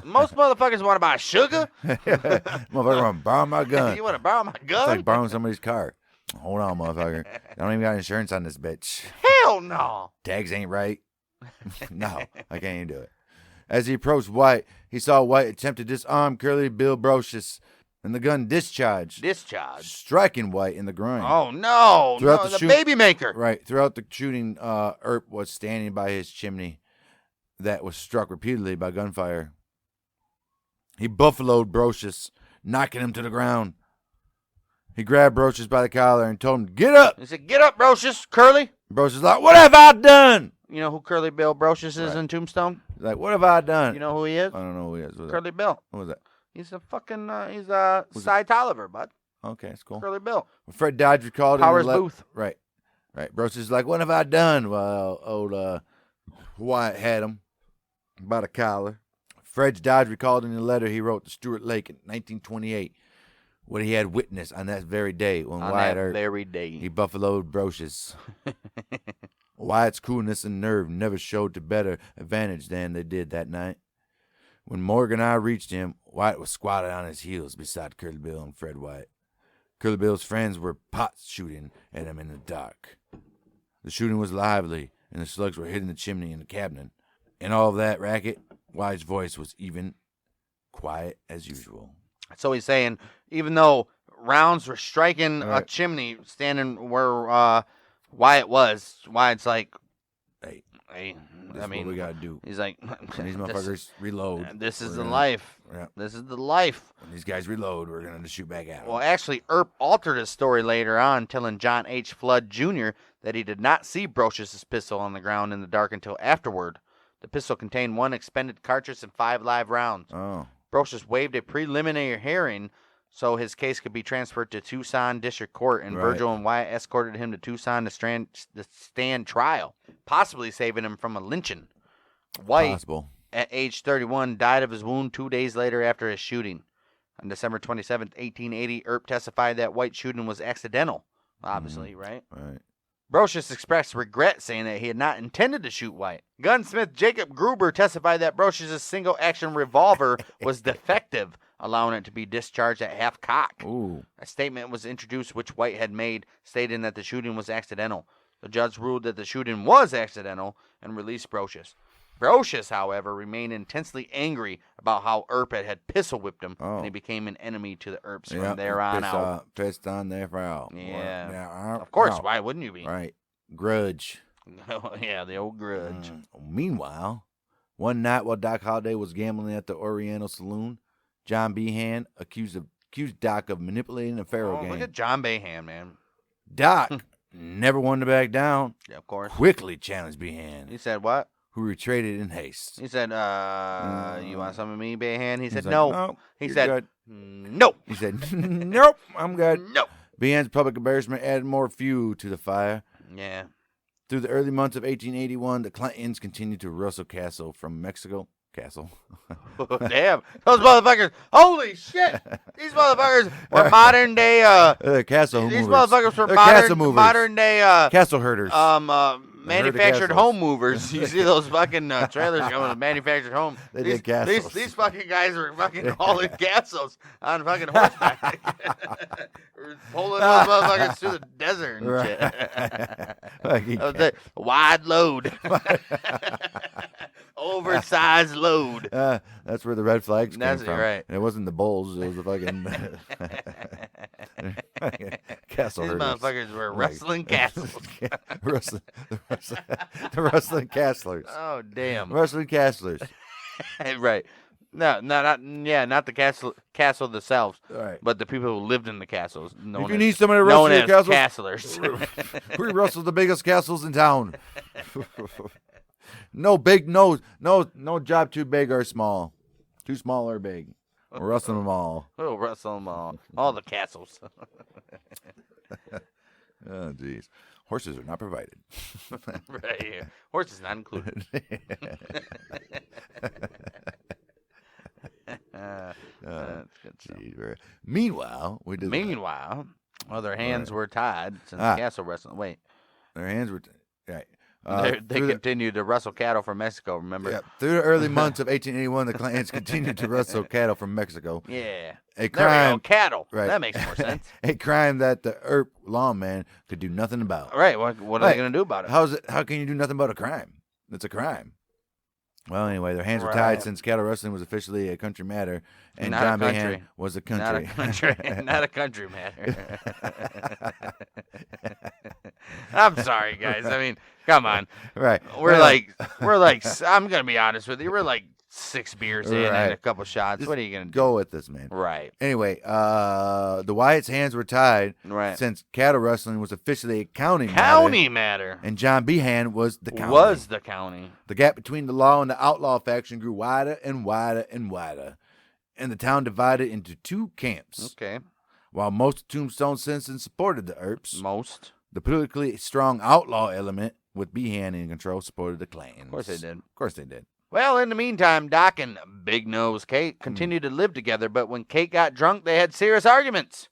Most motherfuckers want to buy sugar. Motherfucker want to borrow my gun. You want to borrow my gun? It's like borrowing somebody's car. Hold on, motherfucker. I don't even got insurance on this bitch. Hell no. Tags ain't right. No, I can't even do it. As he approached White, he saw White attempt to disarm Curly Bill Brocious, and the gun discharged. Striking White in the groin. Oh, no. The baby maker. Right. Throughout the shooting, Earp was standing by his chimney that was struck repeatedly by gunfire. He buffaloed Brocious, knocking him to the ground. He grabbed Brocious by the collar and told him, get up. He said, get up, Brocious, Curly. Brocious like, what have I done? You know who Curly Bill Brocious is in Tombstone? He's like, what have I done? You know who he is? I don't know who he is. Curly Bill. What was that? He's a fucking, he's Cy Tolliver, bud. Okay, that's cool. Curly Bill. Well, Fred Dodge recalled Powers Booth. Right. Broach is like, what have I done? Well, old Wyatt had him about a collar. Fred Dodge recalled in a letter he wrote to Stuart Lake in 1928 what he had witnessed on that very day when Wyatt Earp he buffaloed Broach's. Wyatt's coolness and nerve never showed to better advantage than they did that night. When Morgan and I reached him, Wyatt was squatted on his heels beside Curly Bill and Fred Wyatt. Curly Bill's friends were pot shooting at him in the dark. The shooting was lively, and the slugs were hitting the chimney and the cabinet. In all of that racket, Wyatt's voice was even quiet as usual. So he's saying, even though rounds were striking a chimney standing where Wyatt was, Wyatt's like, hey, I mean, what we gotta do. He's like, and these motherfuckers reload. This is the life. Yeah. This is the life. When these guys reload, we're gonna shoot back at them. Well, actually, Earp altered his story later on, telling John H. Flood Jr. that he did not see Broach's pistol on the ground in the dark until afterward. The pistol contained 1 expended cartridge and 5 live rounds. Oh. Broach's waived a preliminary hearing so his case could be transferred to Tucson District Court, and Virgil and Wyatt escorted him to Tucson to stand trial, possibly saving him from a lynching. White, at age 31, died of his wound 2 days later after his shooting. On December 27, 1880, Earp testified that White's shooting was accidental, obviously, right? Right. Broachus expressed regret, saying that he had not intended to shoot Wyatt. Gunsmith Jacob Gruber testified that Broachus' single-action revolver was defective, allowing it to be discharged at half-cock. Ooh. A statement was introduced which White had made, stating that the shooting was accidental. The judge ruled that the shooting was accidental and released Broachus. Broachus, however, remained intensely angry about how Earp had pistol whipped him, and he became an enemy to the Earps from there on out. Pissed on there for out. Yeah. Of course, why wouldn't you be? Right. Grudge. Yeah, the old grudge. Meanwhile, one night while Doc Holliday was gambling at the Oriental Saloon, John Behan accused Doc of manipulating a faro game. Look at John Behan, man. Doc never wanted to back down. Yeah, of course. Quickly challenged Behan. He said what? Who retreated in haste. He said, you want some of me, Behan? He said, like, no. He said, good. Nope. He said, nope, I'm good. Nope. Behan's public embarrassment added more fuel to the fire. Yeah. Through the early months of 1881, the Clintons continued to rustle Castle from Mexico. Damn. Those motherfuckers. Holy shit. These motherfuckers were modern day. Castle movers. These motherfuckers were modern day. Castle herders. Manufactured home movers. You see those fucking trailers coming to manufactured home. Did castles. These fucking guys were fucking hauling castles on fucking horseback. Pulling those motherfuckers through the desert and shit. Wide load. Oversized load. That's where the red flags came from. Right. And it wasn't the bulls. It was the fucking castle herders. These motherfuckers were wrestling castles. The wrestling castlers. Oh, damn. Wrestling castlers. Right. No, not the castle themselves, right. But the people who lived in the castles. If you need somebody to wrestle your castles, castlers. We wrestle the biggest castles in town. No job too big or small. Too small or big. We'll wrestle them all. We'll wrestle them all. All the castles. Oh, jeez. Horses are not provided. Right here. Horses not included. Meanwhile, their hands were tied since castle wrestling. Wait. Their hands were right. They continued to wrestle cattle from Mexico, remember? Yeah. Through the early months of 1881, the Clintons continued to wrestle cattle from Mexico. Yeah. A crime. Cattle. Right. That makes more sense. A crime that the Earp Lawman could do nothing about. Right. What are they going to do about it? How can you do nothing about a crime? It's a crime. Well, anyway, their hands were tied since cattle wrestling was officially a country matter, and John Behan was a country. Not a country matter. I'm sorry, guys. I mean, come on. Right. We're like. I'm gonna be honest with you. We're like 6 beers in and a couple shots. Just what are you going to do? Go with this, man. Right. Anyway, the Wyatt's hands were tied since cattle rustling was officially a county matter. And John Behan was the county. The gap between the law and the outlaw faction grew wider and wider and wider, and the town divided into 2 camps. Okay. While most Tombstone citizens supported the Earps, the politically strong outlaw element with Behan in control supported the clans. Of course they did. Well, in the meantime, Doc and Big Nose Kate continued to live together, but when Kate got drunk, they had serious arguments,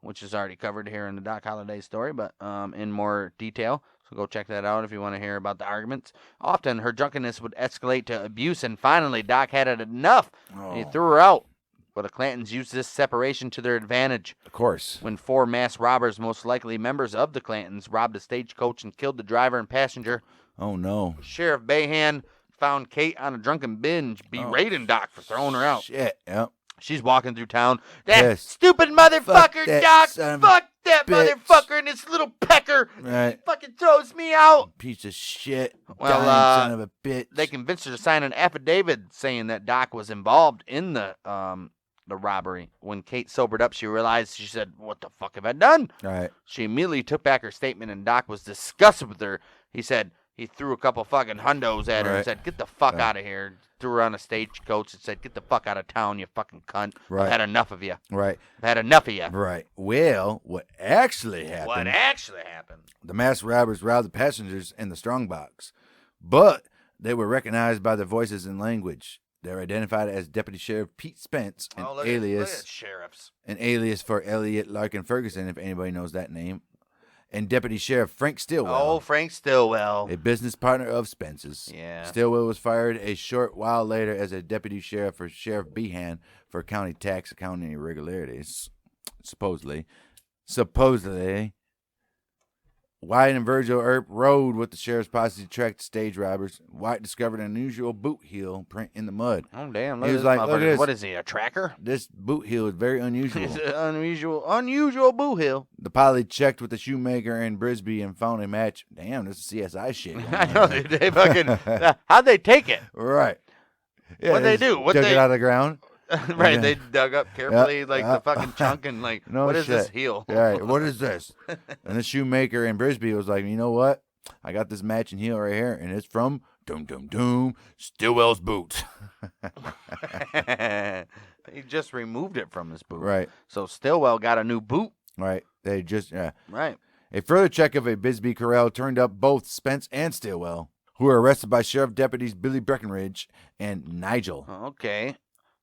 which is already covered here in the Doc Holliday story, but in more detail. So go check that out if you want to hear about the arguments. Often, her drunkenness would escalate to abuse, and finally, Doc had it enough. He threw her out. But the Clantons used this separation to their advantage. Of course. When 4 masked robbers, most likely members of the Clantons, robbed a stagecoach and killed the driver and passenger. Oh, no. Sheriff Behan found Kate on a drunken binge, berating Doc for throwing her out. Shit, yep. She's walking through town. That stupid motherfucker, Doc! Fuck that motherfucker and this little pecker! Right. Fucking throws me out! Piece of shit. Well, son of a bitch. They convinced her to sign an affidavit saying that Doc was involved in the robbery. When Kate sobered up, she realized, she said, "What the fuck have I done?" Right. She immediately took back her statement, and Doc was disgusted with her. He said he threw a couple fucking hundos at her and said, "Get the fuck out of here." Threw her on a stagecoach and said, "Get the fuck out of town, you fucking cunt. I've had enough of you." Right. I've had enough of you. Right. Well, what actually happened? The masked robbers robbed the passengers in the strongbox, but they were recognized by their voices and language. They were identified as Deputy Sheriff Pete Spence, an alias for Elliot Larkin Ferguson, if anybody knows that name, and Deputy Sheriff Frank Stillwell. Oh, Frank Stillwell. A business partner of Spence's. Yeah. Stillwell was fired a short while later as a deputy sheriff for Sheriff Behan for county tax accounting irregularities, supposedly. Wyatt and Virgil Earp rode with the sheriff's posse to track the stage robbers. Wyatt discovered an unusual boot heel print in the mud. Oh, damn. He was like, "Look at this. What is he, a tracker?" This boot heel is very unusual. It's an unusual boot heel. The pilot checked with the shoemaker in Brisbane and found a match. Damn, this is CSI shit. I know, they fucking... how'd they take it? Right. Yeah, What'd they do? Dug it out of the ground. Right, they dug up carefully, the fucking chunk, and what is this heel? Right, what is this? And the shoemaker in Brisbane was like, "You know what? I got this matching heel right here, and it's from Stillwell's boot." He just removed it from his boot. Right. So Stillwell got a new boot. Right. They just, Right. A further check of a Bisbee Corral turned up both Spence and Stillwell, who were arrested by Sheriff Deputies Billy Breckenridge and Nigel. Okay.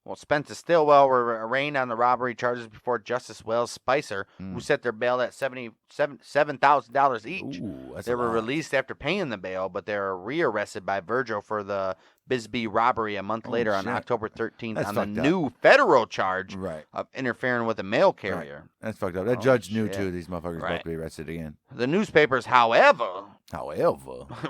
Well, Spence and Stillwell were arraigned on the robbery charges before Justice Wells Spicer, who set their bail at $7,000 each. Ooh, they were released after paying the bail, but they were rearrested by Virgil for the Bisbee robbery a month later on October 13th on the new federal charge of interfering with a mail carrier. Right. That's fucked up. That judge knew, too, these motherfuckers about to be arrested again. The newspapers, however,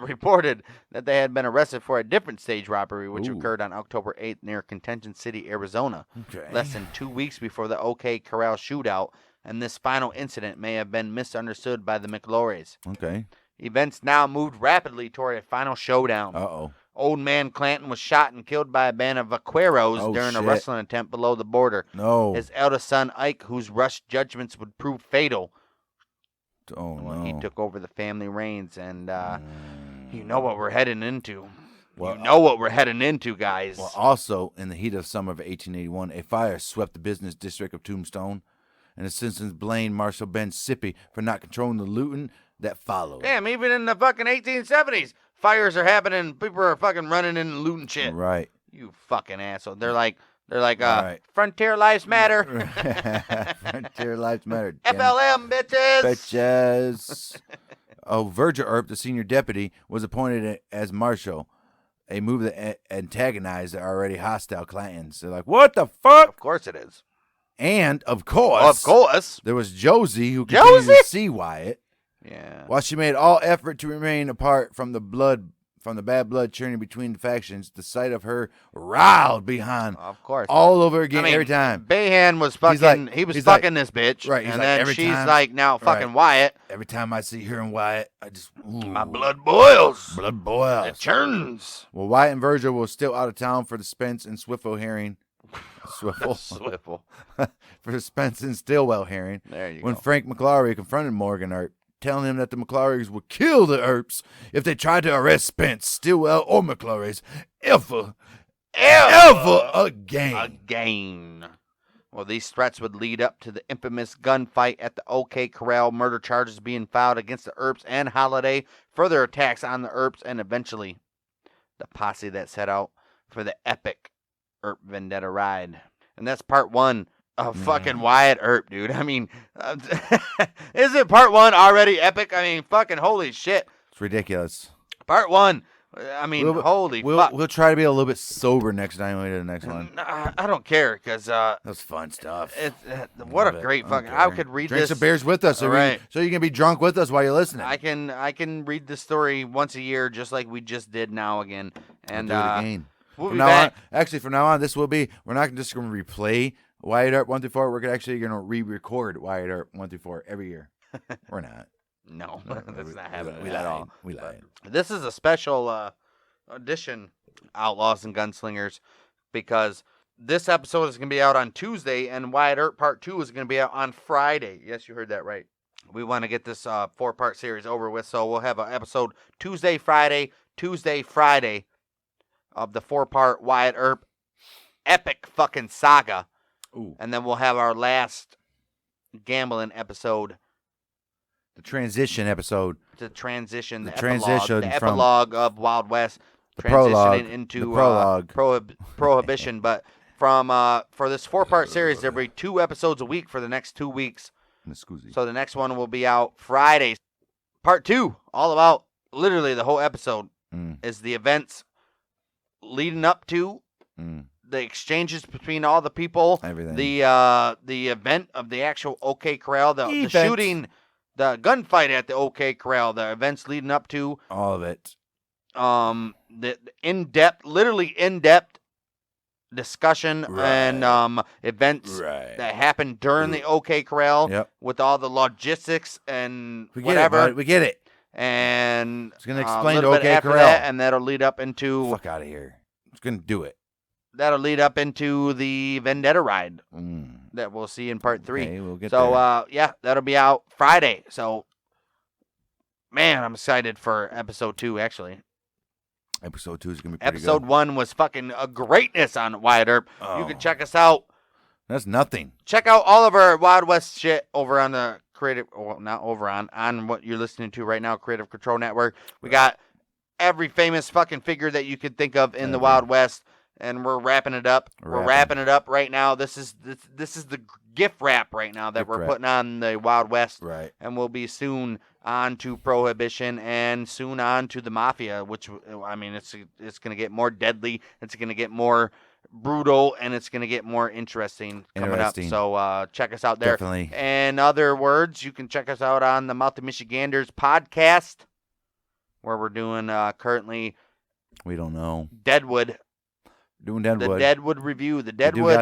reported that they had been arrested for a different stage robbery, which occurred on October 8th near Contention City, Arizona, less than 2 weeks before the OK Corral shootout, and this final incident may have been misunderstood by the McLaurys. Okay. Events now moved rapidly toward a final showdown. Uh-oh. Old Man Clanton was shot and killed by a band of vaqueros during a wrestling attempt below the border. No. His eldest son, Ike, whose rushed judgments would prove fatal, he took over the family reins, and you know what we're heading into. Well, you know what we're heading into, guys. Well, also, in the heat of summer of 1881, a fire swept the business district of Tombstone, and the citizens blamed Marshal Ben Sippy for not controlling the looting that followed. Damn, even in the fucking 1870s, fires are happening, people are fucking running in and looting shit. Right. You fucking asshole. They're like, Frontier Lives Matter. Frontier Lives Matter. FLM, bitches. Bitches. Virgil Earp, the senior deputy, was appointed as marshal, a move that antagonized the already hostile Clantons. They're like, what the fuck? Of course it is. And, of course, there was Josie, who continued to see Wyatt. Yeah. While she made all effort to remain apart from the blood from the bad blood churning between the factions, the sight of her riled behind. Of course. All over again every time. Bayhan was fucking, he was fucking this bitch. Right. And then she's like now fucking Wyatt. Every time I see her and Wyatt, I just, my blood boils. Blood boils. It churns. Well, Wyatt and Virgil were still out of town for the Spence and Swiffle herring. Swiffle. For the Spence and Stillwell herring. There you when go. Frank McLaury confronted Morgan Earp, telling him that the McLaurys would kill the Earps if they tried to arrest Spence, Stillwell, or McLaurys ever again. Well, these threats would lead up to the infamous gunfight at the OK Corral, murder charges being filed against the Earps and Holiday, further attacks on the Earps, and eventually the posse that set out for the epic Earp Vendetta Ride. And that's part 1 of fucking Wyatt Earp, dude. I mean, is it part 1 already epic? I mean, fucking holy shit. It's ridiculous. Part 1. I mean, holy fuck. We'll try to be a little bit sober next time we do the next one. I don't care, because that's fun stuff. What a great fucking... I could read Drink this. some beers with us, so you can be drunk with us while you're listening. I can read the story once a year, just like we just did now again. And we'll do it again. We'll from be now back. on, actually, from now on, this will be... We're not just going to replay Wyatt Earp 1 through 4. We're actually going to re-record Wyatt Earp 1 through 4 every year. We're not. No, that's not happening We at lied. all. We lied. This is a special edition, Outlaws and Gunslingers, because this episode is going to be out on Tuesday, and Wyatt Earp Part 2 is going to be out on Friday. Yes, you heard that right. We want to get this 4-part series over with, so we'll have an episode Tuesday, Friday of the 4-part Wyatt Earp epic fucking saga. Ooh. And then we'll have our last gambling episode. The transition episode. The transition, the epilogue of Wild West. The prologue. Into the prologue. Prohibition. But for this 4-part series, there'll be 2 episodes a week for the next 2 weeks. So the next one will be out Friday. Part 2, all about literally the whole episode, is the events leading up to the exchanges between all the people, everything. The event of the actual OK Corral, the shooting, the gunfight at the OK Corral, the events leading up to all of it. The literally in-depth discussion and events that happened during the OK Corral with all the logistics and whatever. We get it. And it's going to explain the OK Corral. That, and that'll lead up into... Fuck out of here. It's going to do it. That'll lead up into the Vendetta Ride that we'll see in Part 3. Okay, we'll get there. Yeah, that'll be out Friday. So, man, I'm excited for Episode 2, actually. Episode 2 is going to be pretty Episode good. 1 was fucking a greatness on Wyatt Earp. Oh. You can check us out. That's nothing. Check out all of our Wild West shit over on the Creative... Well, not over on what you're listening to right now, Creative Control Network. We got every famous fucking figure that you could think of in the Wild West. And we're wrapping it up. We're wrapping it up right now. This is the gift wrap right now that we're putting on the Wild West. Right. And we'll be soon on to Prohibition and soon on to the Mafia, which, I mean, it's going to get more deadly. It's going to get more brutal, and it's going to get more interesting coming up. So check us out there. Definitely. In other words, you can check us out on the Mouth of Michiganders podcast, where we're doing currently... We don't know. Deadwood. Doing Deadwood. The Deadwood review. The Deadwood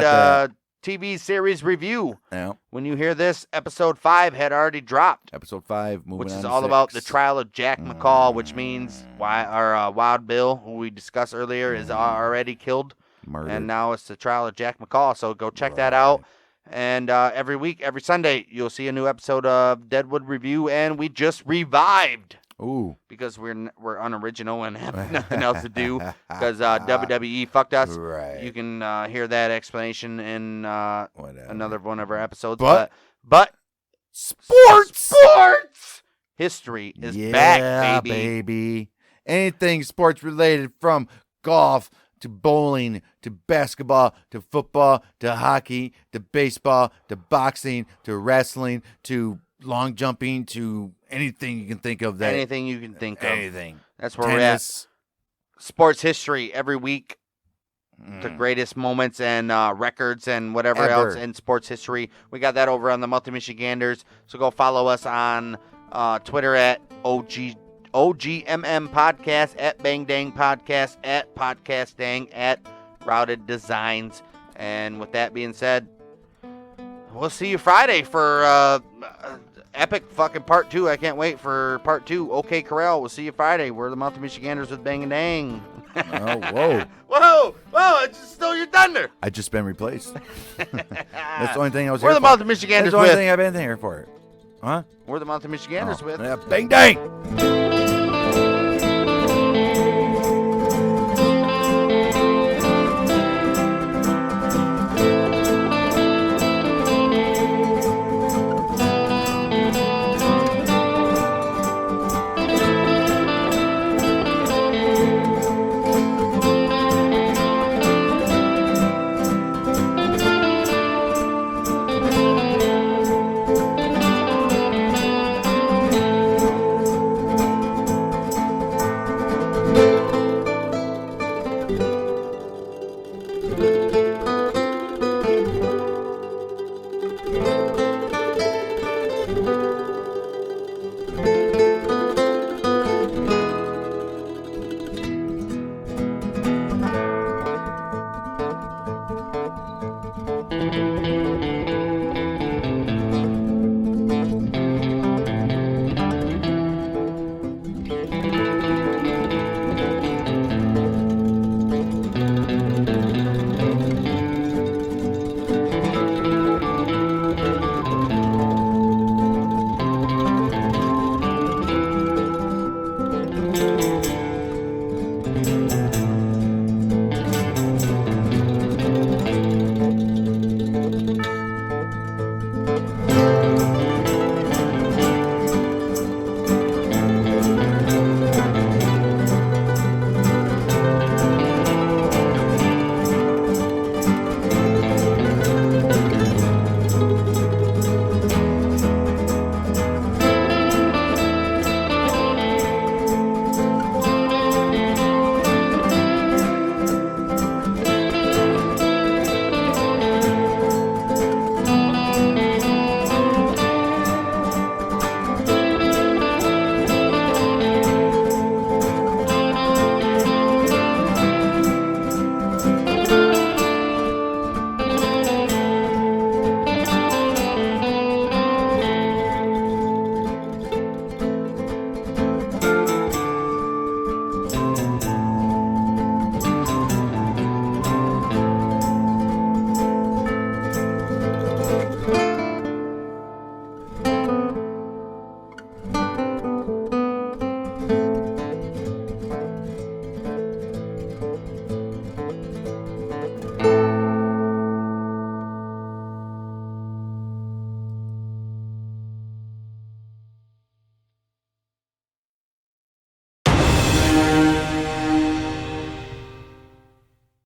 TV series review. Yeah. When you hear this, episode 5 had already dropped. Episode 5, moving which on is to all 6. about the trial of Jack McCall, which means Wild Bill, who we discussed earlier, is already killed. Murdered. And now it's the trial of Jack McCall. So go check that out. And every week, every Sunday, you'll see a new episode of Deadwood Review. And we just revived. Ooh. Because we're unoriginal and have nothing else to do. Because WWE fucked us. Right. You can hear that explanation in another one of our episodes. But sports history is back, baby. Anything sports related, from golf to bowling to basketball to football to hockey to baseball to boxing to wrestling to long jumping to anything you can think of. Anything you can think of. Anything. That's where we're at. Sports history every week. The greatest moments and records and whatever else in sports history. We got that over on the Multi Michiganders. So go follow us on Twitter at OGMM Podcast, at Bang Dang Podcast, at Podcast Dang, at Routed Designs. And with that being said, we'll see you Friday for epic fucking part 2. I can't wait for part 2. OK Corral. We'll see you Friday. We're the Mountain Michiganders with Bang and Dang. Oh, whoa. Whoa, I just stole your thunder. I just been replaced. That's the only thing I was We're here the for. Mountain Michiganders That's the only with. thing I've been here for. Huh? We're the Mountain Michiganders with. Yeah, Bang Dang.